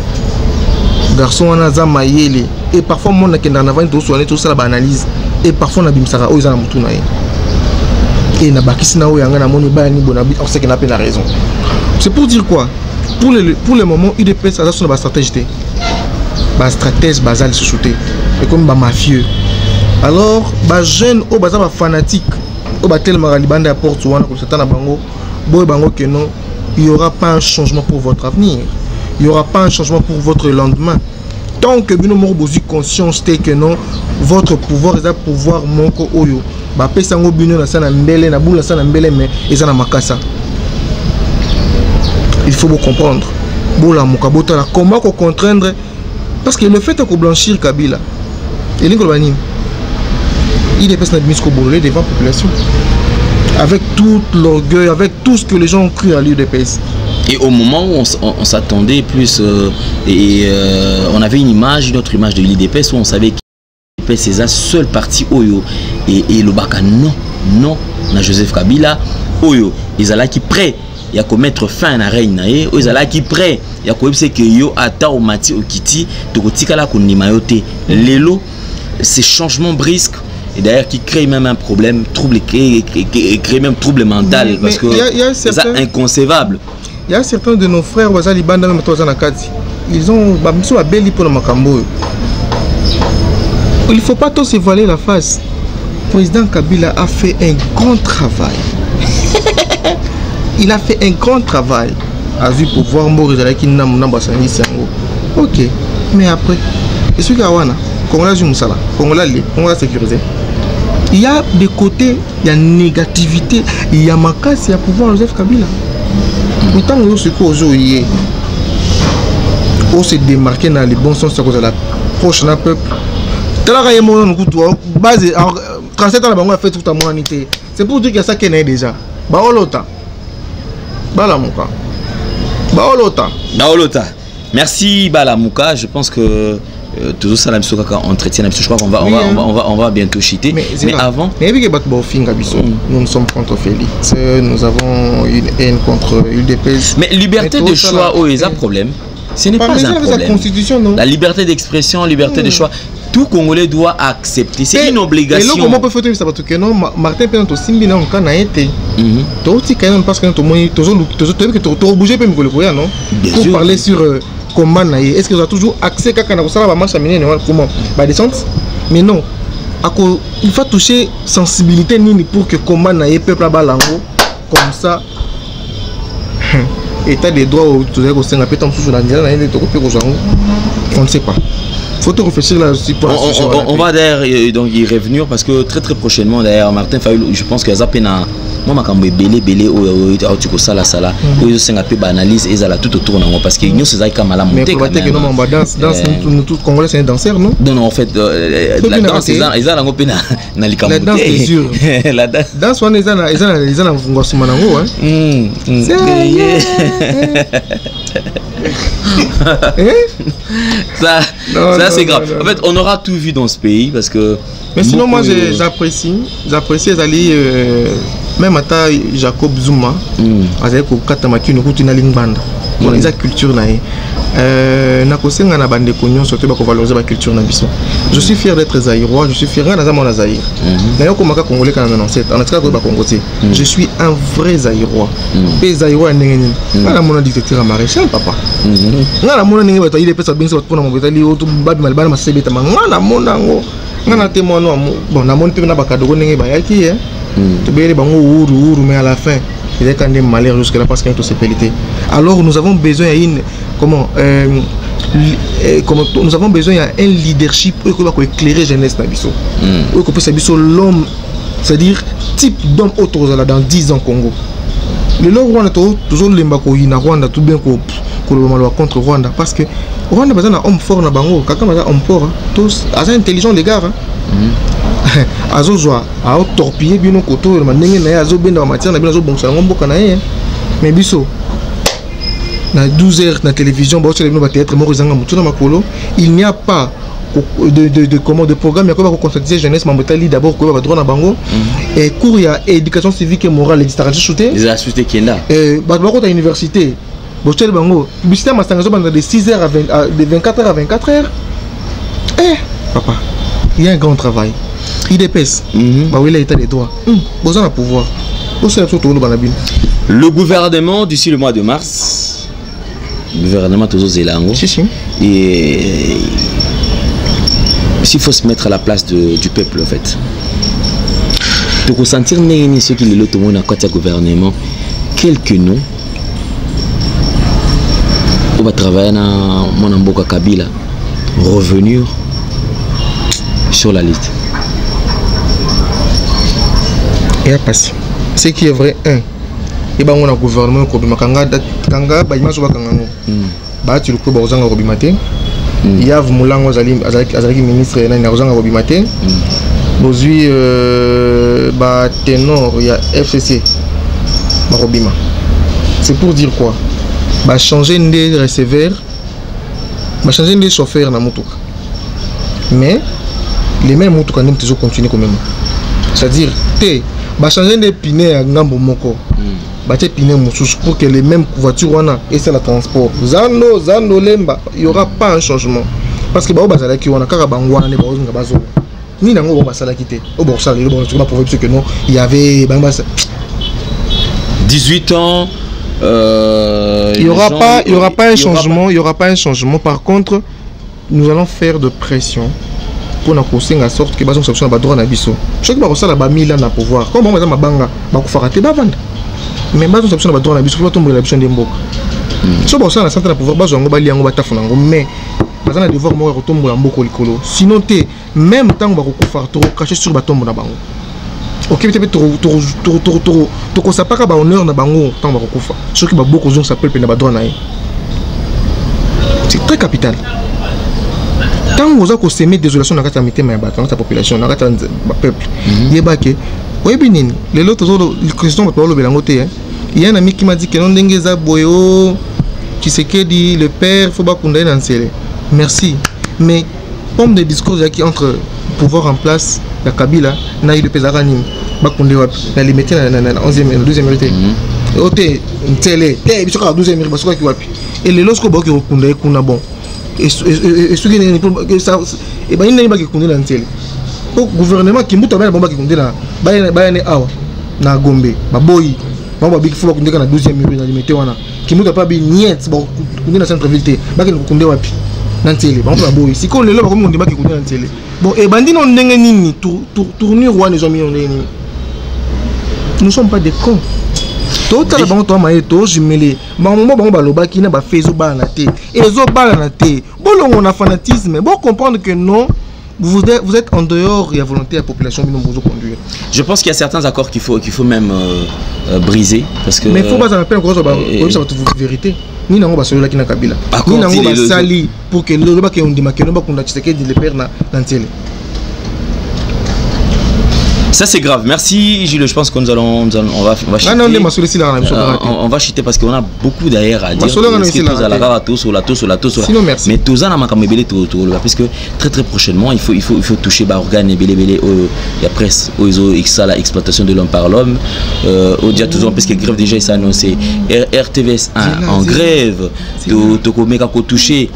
B: Garçon, on a Mayele. Et parfois, on a un avant tout ça, la analyse. Et parfois, on a Bimsara, on a et na bakisina o yanga na moni ba ni bonabi on sait qu'il n'a pas la raison. C'est pour dire quoi? Pour le moment UDPS ça son ba stratégie ba stratège basal sous-souté et comme ba mafieux. Alors ba jeune au baza ba fanatique au ba tellement libanda porte wana ko satana bango boy bango que non, il y aura pas un changement pour votre avenir. Il n'y aura pas un changement pour votre lendemain. Tant que vous avez conscience que non, votre pouvoir est un pouvoir moko oyo. Ba pesa ngo bino na sana mbele na bula sana mbele mais ezana makasa. Il faut vous comprendre. Bola mokabota la comment ko contraindre parce que le fait de blanchir Kabila et l'ingolbani il est personne mis ko bolé devant la population. Avec tout l'orgueil, avec tout ce que les gens ont cru à l'UDPS.
A: Et au moment où on s'attendait plus, on avait une autre image de l'UDPS où on savait que l'UDPS c'est la seule partie Oyo et le Baka non, na Joseph Kabila Oyo, ils allaient qui prêt il y a qu'à mettre fin à la reine nae, ils allaient qui prêt il y a qu'à c'est que yo ata au mati au kiti, to kotika la konimayote, lelo ces changements brusques. Et d'ailleurs qui crée même un problème, crée même trouble mental parce que c'est inconcevable.
B: Il y a certains de nos frères ils ont il ne faut pas tous se voiler la face. Le président Kabila a fait un grand travail. Il a fait un grand travail. A vu pour voir Maurice qui n'a ok, mais après, je suis Gawana, Congolais Moussala, Congolais sécurisé. Il y a des côtés, il y a négativité, il y a macasse, il y a pouvoir Joseph Kabila. Autant que ce qu'on on s'est démarqué dans les bons sens de la prochaine peuple. C'est pour dire que ça qui est déjà.
A: Merci Balamouka, je pense que toujours ça la mission entretien je crois qu'on va bientôt chiter mais avant
B: nous sommes contre Félix, nous avons une haine contre l'UDPS.
A: Mais liberté de choix il y a un problème, ce n'est pas un problème. La liberté d'expression, liberté de choix, tout Congolais doit accepter, c'est une obligation.
B: Et comment peut faire ça parce que non Martin Pénan to simbi na on a été to ti quand parce que to bouger peut me non pour parler sur comment est-ce que vous avez toujours accès quand on a marche à mener comment bah descente mais non il faut toucher sensibilité ni pour que comment naie peuple à balango comme ça état des droits au tout au sein pétant toujours la on ne sait pas. Faut te réfléchir là aussi pour
A: on va d'ailleurs donc y revenir parce que très prochainement d'ailleurs Martin Fayulu je pense que ça peine moi ma cambe belé au tu ko sala ils sont un peu banalise et ça tout autour non parce que nous c'est ça comme la montée
B: mais que non on danse nous tous Congolais c'est un danseur non
A: en fait la danse ils ont ngopé na likambo
B: la danse c'est sûr la danse on ils ont ngosuma nango
A: ça c'est grave. En fait, on aura tout vu dans ce pays parce que.
B: Mais sinon, moi, j'apprécie les alliés, même à Jacob Zuma, avec Katamaki, nous avons une bande. On a culture je suis fier d'être zaïrois, je suis fier de Zaïre. Je suis un vrai zaïrois. Et zaïrois est un dictateur maréchal, papa. Il est peut-être bien sûr pour nous mais à la fin il est quand même malheur jusque là parce qu'il y a toutes ces pénalités. Alors nous avons besoin d'une nous avons besoin d'un leadership pour éclairer jeunesse nabiso. Pour que puisse l'homme, c'est-à-dire type d'homme autre dans 10 ans Congo. Le Rwanda toujours l'embako ina Rwanda tout bien contre Rwanda parce que Rwanda besoin d'un homme fort na bango, quelqu'un besoin homme fort, tous assez intelligent les gars. Azozwa a torpiller bino koto na ndenge na azo benda matière na bino azo bonsa ngomboka na ye mais biso na 12 heures na télévision ba télé ba théâtre mo rizanga mutuna makolo il n'y a pas de programme ya ko ba conscientiser jeunesse mambotali d'abord ko ba droit na bango et cours ya éducation civique et morale et stratégie shooter
A: les astuces kenda
B: ba ko ta université bo télé bango publicité masangazo banda de 6h à de 24h à 24h papa il y a un grand travail. IDPS. Bah oui, l'état des droits. Vous avez un pouvoir.
A: Le gouvernement d'ici le mois de mars, le gouvernement toujours Zélango. Et s'il faut se mettre à la place du peuple en fait. De ressentir ceux qui les lotent à côté du gouvernement, quelques noms. On va travailler dans mon Mboka Kabila, revenir sur la liste.
B: Et à passer. Ce qui est vrai, et ben on a gouvernement qui kanga ba image ba kanga ba tu le ko ba ozanga robimate il y a Mulango azali ministre na ozanga robimate bozui ba ténor il y a FCC ba robima. C'est pour dire quoi? Ba changer des receveurs, ba changer des chauffeurs na mutuka. Mais les mêmes mutuka n'aiment toujours continuer quand même. C'est-à-dire bah changer des pneus à ngambo moko bah des pneus pour que les mêmes voitures wana et c'est le transport zano lemba il y aura pas un changement parce que bah bazala ki wana kaka bangwana ne bazo ngabazo ni nango basala kité au bon ça le bon tu vas prouver que non il y avait
A: 18 ans
B: il y aura pas un changement, il y aura pas un changement. Par contre, nous allons faire de pression pour nous pousser en sorte que les gens soient droit na biso. Chaque fois que ça la ba mila na pouvoir. Comme on ma banga, ba ko farate ba vendre. Mais les gens soient droit na biso, faut tomber la biso ndembo. So ba ça na centre na pouvoir ba zo ngo ba liango ba tafuna ngo mais bazana na devoir mo retomber la mboko likolo. Sinon té même tant ba ko faire trop cacher sur ba tombe na bango. Ok, peut-être to ça pas ba honneur na bango tant ba ko faire. Ce qui ba beaucoup gens s'appelle pe na ba droit na. C'est très capital. Tant que vous avez semé désolation dans la population, dans la peuple, il y a des les il y a un ami qui m'a dit que non d'engeza boyo, qui sait que dit le père faut pas condamner dans le. Merci. Mais pomme de discours qui entre pouvoir en place la Kabila, na il pèse aranim, ba condamner la limiter na 11e et 12e vérité. Oté télé, et bisoko 12e vérité basoko qui wapi. Et les lorsque ba qui condamner kuna bon. Et ce qui est ça et ben il n'est pas qui condamné dans le gouvernement qui muta ba bomba qui condamné là ba ne awa na Gombe ba boy ba big faut condamné na 12e mur na limité wana qui muta pas bi niet ba condamné na centre ville ba qui condamné wapi na télé ba boy si ko lelo ba comme condamné qui condamné na télé bon et bandi non ndenge nini tournure wana les millions nini nous sommes pas des cons. Tout à l'heure, on m'a dit jumelé. Maman, baloba qui n'a pas fait zobanate. Et zobanate. Bon, on a fanatisme. Bon, comprendre que non, vous êtes en dehors de la volonté de la population de nous conduire.
A: Je pense qu'il y a certains accords qu'il faut même briser parce que.
B: Mais il faut pas s'appeler encore ça va vérité. Ni nango basola qui na Kabila. Ni nango basali pour que le loba qui on démarque non pas qu'on a checké de le père na télé.
A: Ça c'est grave. Merci Gilles. Je pense qu'on on va chuter. On va chuter parce qu'on a beaucoup d'ailleurs à dire. Mais tout ça n'a pas parce que très prochainement il faut toucher organes et belé il y a presse l'exploitation de l'homme par l'homme. Au dia toujours parce que grève déjà s'est annoncé. RTVS 1 en grève. To toucher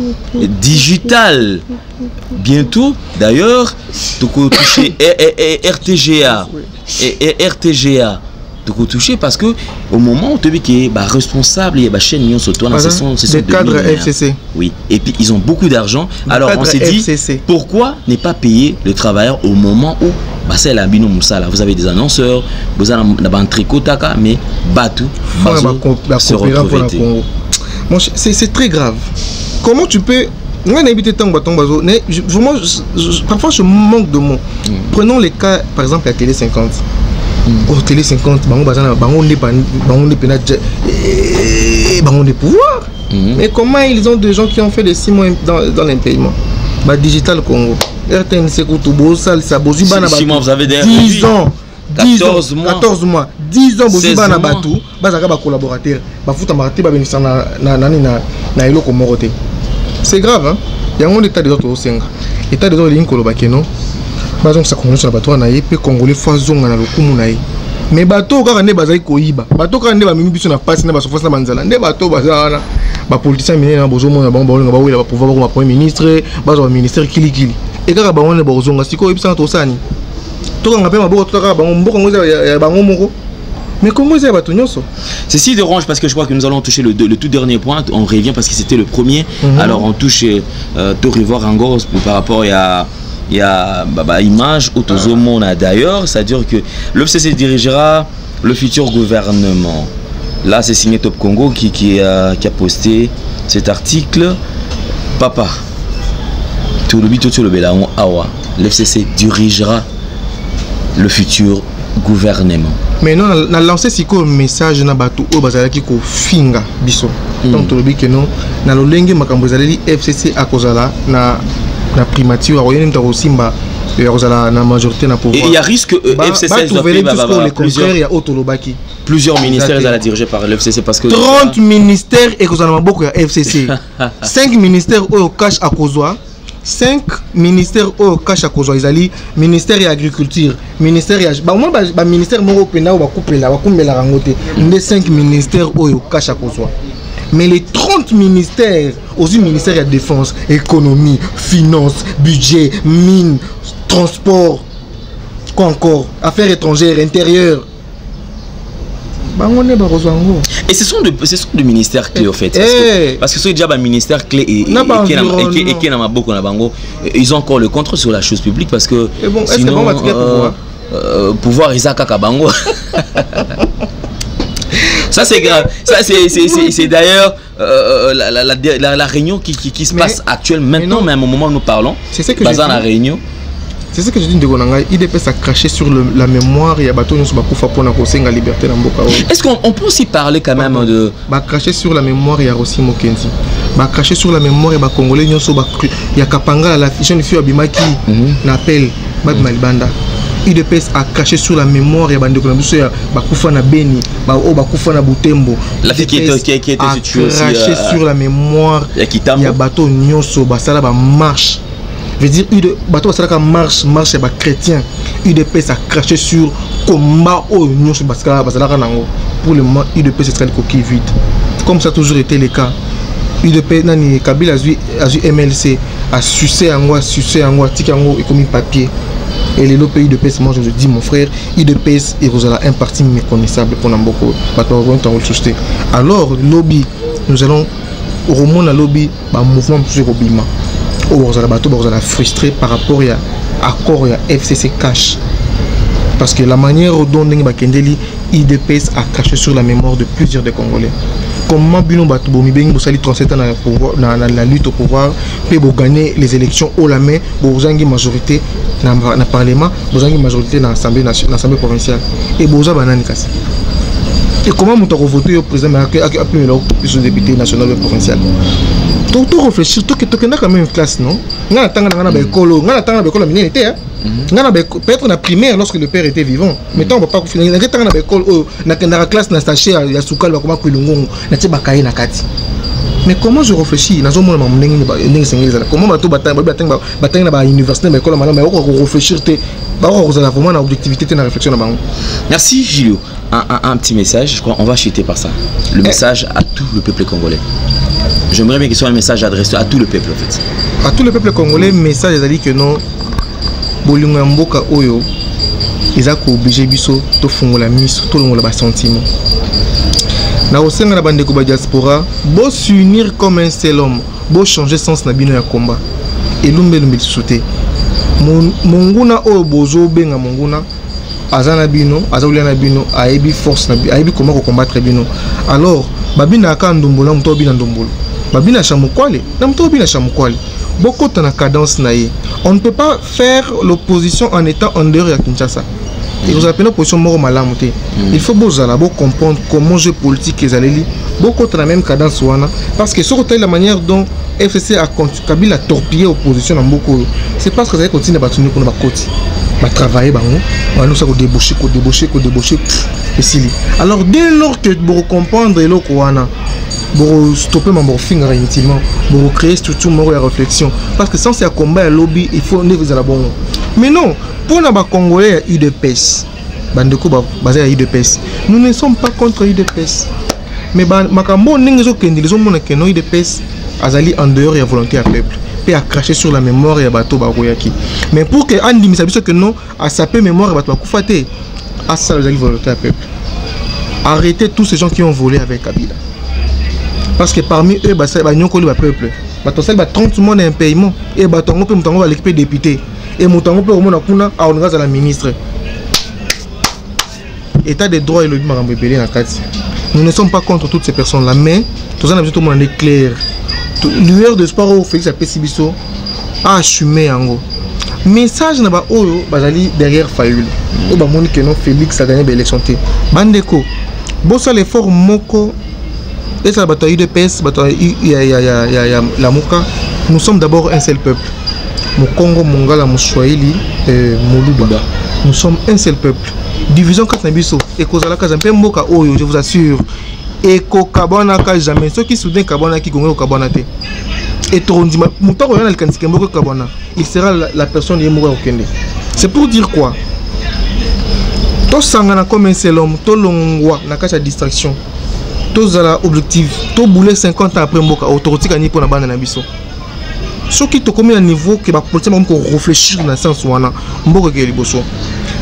A: digital bientôt. D'ailleurs, to toucher RTGA. Et RTGA de toucher parce que au moment où tu dis qu'il est responsable, il y a chaîne Union sur toi, ce sont
B: des cadres FCC.
A: Oui, et puis ils ont beaucoup d'argent. Alors on s'est dit pourquoi ne pas payer le travailleur au moment où c'est la bino moussala. Vous avez des annonceurs, vous avez un tricot taka, mais batou se retrouver.
B: C'est très grave. Comment tu peux parfois je manque de mots. Prenons les cas par exemple à Télé 50. Au Télé 50, on des pouvoirs. Mais comment ils ont des gens qui ont fait des 6 mois dans l'impayement? Digital Congo. RTNC Koutoubou, Salsa, Bozibana,
A: 6 mois, vous avez des
B: 10 ans.
A: 14 mois.
B: 14 mois. 10 ans, Bozibana Batou, Bazaka collaborateur, Bafuta Marti, Babenissana, na Eloko Moroté. C'est grave, hein? Il y a un état des autres au Senga. L'état des autres lignes Kolobakeno. Bazon sa convention na bateau na yé congolais fazonga na lokumu na yé. Mais bateau ka ne bazai koyiba. Bateau ka ne ba mimi biso na passe na ba sofasa na banzala. Ne bateau bazana ba politicien mine na bozo mo na bango ba wela ba pouvoir ba premier ministre, bazo ministère kili. Et ka ba on ne bozonga siko ibisa to sani. Mais comment ça va tenir ça?
A: Ceci dérange parce que je crois que nous allons toucher le tout dernier point. On revient parce que c'était le premier. Alors on touche Torivoire Angos par rapport à image ou Tozomona d'ailleurs. C'est-à-dire que l'OFCC dirigera le futur gouvernement. Là c'est signé Top Congo qui a posté cet article. Papa, tout le but tout le Bélaon Awa. L'OFCC dirigera le futur gouvernement.
B: Mais non, on a lancé un message na batu o bazalaki ko finga biso. Donc to lobi que non, na lo lenge makambo zaleli FCC akozala na primature oyeni mtako simba akozala na majorité na pouvoir.
A: Et il y a risque FCC plusieurs ministères à la diriger par l'FCC parce que
B: 30 ministères et kozala maboko ya FCC. 5 ministères au cash à kozwa. 5 ministères au cash à cause izali ministère de l'agriculture ministère ba ministère moko penda ba coupela ba kumbela rangote les 5 ministères au cash à cause mais les 30 ministères aussi ministère de la défense économie finance budget mine transport quoi encore affaires étrangères intérieures.
A: Et ce sont des ministères clés au fait. Parce que c'est déjà un ministère clé et ils ont encore le contrôle sur la chose publique parce que sinon pouvoir Isaac Kabango. Ça c'est grave. Ça c'est d'ailleurs la réunion qui se passe actuellement maintenant même au moment où nous parlons.
B: C'est ce que
A: dans la réunion.
B: C'est ce que je dis de Gonanga, IDPS a craché sur la mémoire et a battu nous pour la liberté dans Mboka.
A: Est-ce qu'on peut aussi parler quand même de
B: cracher sur la mémoire et a Rossi Mokenzi. Cracher sur la mémoire et a Congolais il y a Kapanga la jeune fille Abimaki n'appelle Bad Malibanda. IDPS a craché sur la mémoire et a bandé Bakufa na Beni, Bakufa na Butembo.
A: La fille qui était située aussi
B: craché sur la mémoire et a bateau Nyonso Basala ba marche. Je veux dire, bateau ça marche et bah chrétien. UDPS a craché sur combat au union sur Basala Nango. Pour le moment, UDPS c'est une coquille vide. Comme ça a toujours été le cas. UDPS nani Kabila a vu MLC a sucé en moi, tika en et comme papier. Et les autres pays de UDPS, moi je dis mon frère, UDPS est un parti méconnaissable pour Namboko. Alors lobby, nous allons au Roman à lobby, bah mouvement sur Obima. Vous allez frustré par rapport à l'accord FCC cash. Parce que la manière dont IDPS a caché sur la mémoire de plusieurs des Congolais. Comment Bino Batoubomi Beng vous allez 37 ans dans la lutte au pouvoir, puis vous gagnez les élections haut la main, vous avez une majorité dans le Parlement, vous avez une majorité dans l'Assemblée provinciale. Et vous avez une casse. Et comment vous avez voté au président appelé le député national et provincial? Tout réfléchir, tout quand même une classe, non? Peut-être la primaire lorsque le père était vivant. Mais tant on va pas finir. La classe n'a sachet à Soukal, mais comment je réfléchis? Comment
A: merci Gilio. Un petit message, je crois on va chuter par ça. Le message à tout le peuple congolais. J'aimerais bien que ce soit un message adressé à tout le peuple en fait.
B: À tout le peuple congolais, message est que non. Bolunga mboka oyo ezako obligé biso to fungola miso to longola ba sentiment. Na osenga na bande ko ba diaspora, bo s'unir comme un seul homme, bo changer sens na bino ya combat. Elumbe souté. Monguna oyo bozo benga monguna azana bino, azaoulia na bino, aebi force na bino, aebi comment combattre bino. Alors, babina ka ndombola mto bina ndombolo. Babina chamukwale, na mto bina chamukwale. Beaucoup de cadence naïe. On ne peut pas faire l'opposition en étant en dehors de Kinshasa. Et vous appelez l'opposition mort malamuté. Il faut comprendre comment jeu politique est allé. Beaucoup de la même cadence ouana. Parce que sur la manière dont FCC a Kabila torpillé l'opposition dans beaucoup. C'est parce que ça continue à battre pour nos côtés. Va travailler on nous ça débaucher. Alors dès lors que vous comprendre le ouana. Pour stopper mon finger intimement, pour créer structure de réflexion. Parce que sans ce combat et lobby, il faut ne vous bon. Mais non, pour les Congolais, UDPS, basé à UDPS, nous ne sommes pas contre UDPS. Mais Makambo, nous avons UDPS, azali en dehors de la volonté à peuple. paix à cracher sur la mémoire et à bateau baroyaki. Mais pour que Andy Misabiso que non, à saper mémoire et bateau bakoufate, à ça les volontaires peuple. Arrêtez tous ces gens qui ont volé avec Kabila. Parce que parmi eux, bah ça va nyoko le peuple. Bateau ça va 30 monde un paiement et bateau on peut montango va l'équipe député et montango peut au monde kuna à on à la ministre. État des droits et le marambo belé na kati. Nous ne sommes pas contre toutes ces personnes-là, mais tout ça, tout le monde est clair. Lueur de sport au Félix Apesibiso a assumé en gros. Message n'a pas derrière Fayoul. Au Bamoni que non Félix a gagné l'élection. Bandeko, bossa l'effort moko et ça bataille de PS, bataille la Moka. Nous sommes d'abord un seul peuple. Mon Congo, Mongala, mon Swahili, Moluba. Nous sommes un seul peuple. Division Katnabiso et Kozala Kazampe Moka Oyo, je vous assure. Et Kabana Ka jamais. Ceux qui soudain Kabana qui gonge au Kabana te. Et Torondima, Mouta Royan al Kantikembo Kabana. Il sera la personne qui est mourante au Kende. C'est pour dire quoi? To sangana comme un seul homme, to longwa na kacha distraction. To zala objectif, to boule 50 ans après Moka autorité kani pour na bana na biso. Ce qui te commet à niveau que la politique va réfléchir dans le sens où on a beaucoup de liboso.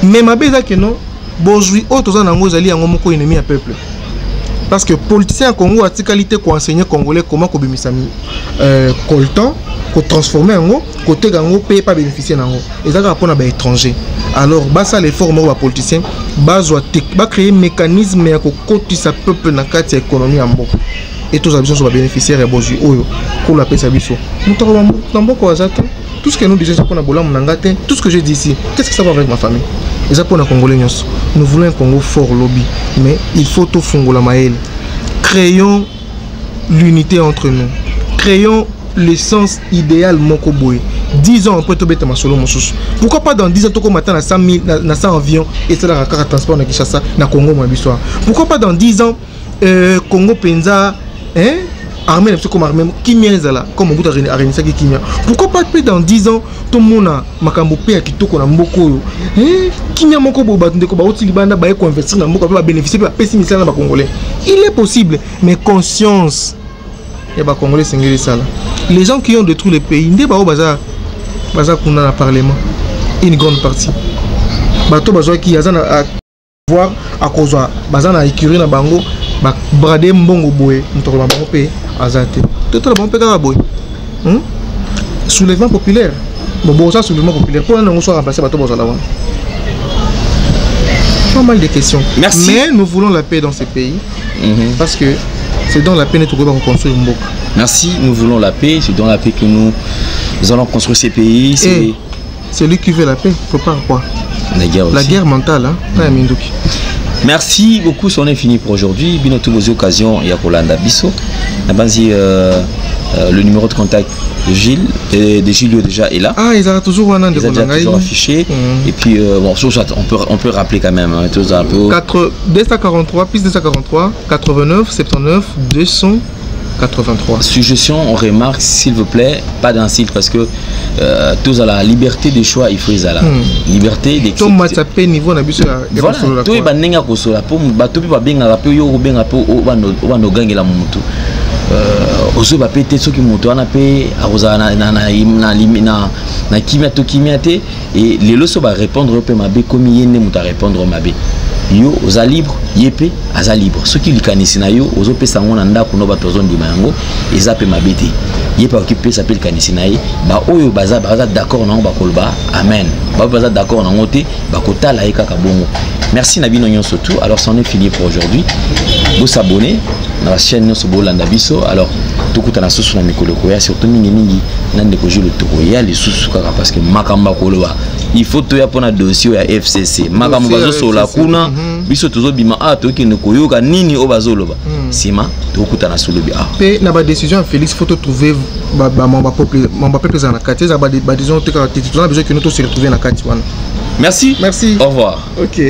B: Mais ma bête que non, bonjour, autres en anglais ali en moko ennemi à peuple. Parce que politiciens Congo a qualité qu'on enseigner congolais comment qu'on bimisami coltan, qu'on transformer en gros, côté gango paye pas bénéficier en gros. Et ça rapport à des étrangers. Alors bas ça les formes aux politiciens, bas créer mécanisme et qu'on cotise sa peuple dans quatre économie en moko. Et tous les habitants sont bénéficiaires et bonjour oyo pour la paix sabiso. Nous t'avons tout ce que nous disons pour la tout ce que j'ai dit ici, qu'est-ce que ça va avec ma famille? Et ça pour la Congolais, nous voulons un Congo fort lobby, mais il faut tout fongo la maëlle. Créons l'unité entre nous. Créons l'essence idéale Mokoboé. 10 ans après tout bête ma solo mon chouchou. Pourquoi pas dans 10 ans tout comme matin à 100 avions et ça la carte transport na Kinshasa na Congo moi bisoir. Pourquoi pas dans 10 ans Congo Penza hein armée comme armée kimia ezala comme Mobutu a réunissé kimia. Pourquoi pas dans 10 ans tout le monde a makambo pe ya kitoko na mboko hein kimia moko bo batunde ko ba oti libanda ba ko investir na mboko ba bénéficier ba pessimisala ba congolais. Il est possible mais conscience et ba congolais singeli sala. Les gens qui ont détruit le pays ndé ba o baza kuna na parlement une grande partie. Bato bazo ki yazana à voir à cause bazana écurie na bango ba brader mbongo boye mutoko bango pe azate tout le monde peut boye soulèvement populaire bon ça soulèvement populaire pour nous soit remplacer bato bazala wana pas mal de questions. Merci. Mais nous voulons la paix dans ces pays parce que c'est dans la paix que nous allons construire une boca.
A: Merci, nous voulons la paix, c'est dans la paix que nous allons construire ces pays.
B: C'est lui qui veut la paix, faut pas quoi. La guerre mentale, hein.
A: Merci beaucoup, c'en est fini pour aujourd'hui. Bien toutes vos occasions, il y a Rolanda Bisso. Le numéro de contact de Gilles, de Gilles déjà est là.
B: Ah, ils ont toujours un an de
A: toujours affiché. Et puis, bon, on peut rappeler quand même. Hein, tout un peu.
B: 243, plus 243, 89, 79, 283.
A: Suggestion, on remarque, s'il vous plaît, pas d'insulte parce que tous à la liberté de choix, il faut y aller. Liberté de
B: choix. Tout niveau na biso ya
A: voilà, tout ba nenga ko sola po bato pe ba benga pe yo ko benga po o bano gangela mutu. Ozo ba pété ceux qui montent on a pe aroza na kimia to kimia te et les loso ba répondre pe mabe comme yene muta répondre mabe. Yo oza libre yepe aza libre ceux qui likanisi na yo ozo pesa ngona ndako no bato zo ndima yango eza pe mabete yepa okipe sa pe likanisi na ye ba oyo baza d'accord na ba kolba amen ba baza d'accord na ngote ba kotala ye kaka bongo. Merci na bino nyonso tout. Alors c'en est fini pour aujourd'hui. Vous s'abonner na la chaîne nyonso bolanda biso. Alors tukutana susu na mikolo ko ya surtout mingi nande ko jilo to ko ya les susu kaka parce que makamba koloba il faut to ya pona dossier ya FCC makambo bazo sola kuna biso tozo bima to ki ne koyoka nini o bazoloba sima tukutana solobi
B: pe na ba décision Félix faut trouver ba peuple za na kati za ba décision te ka titulaire besoin que nous tous se retrouver na kati wana.
A: Merci.
B: Merci.
A: Au revoir.
B: OK.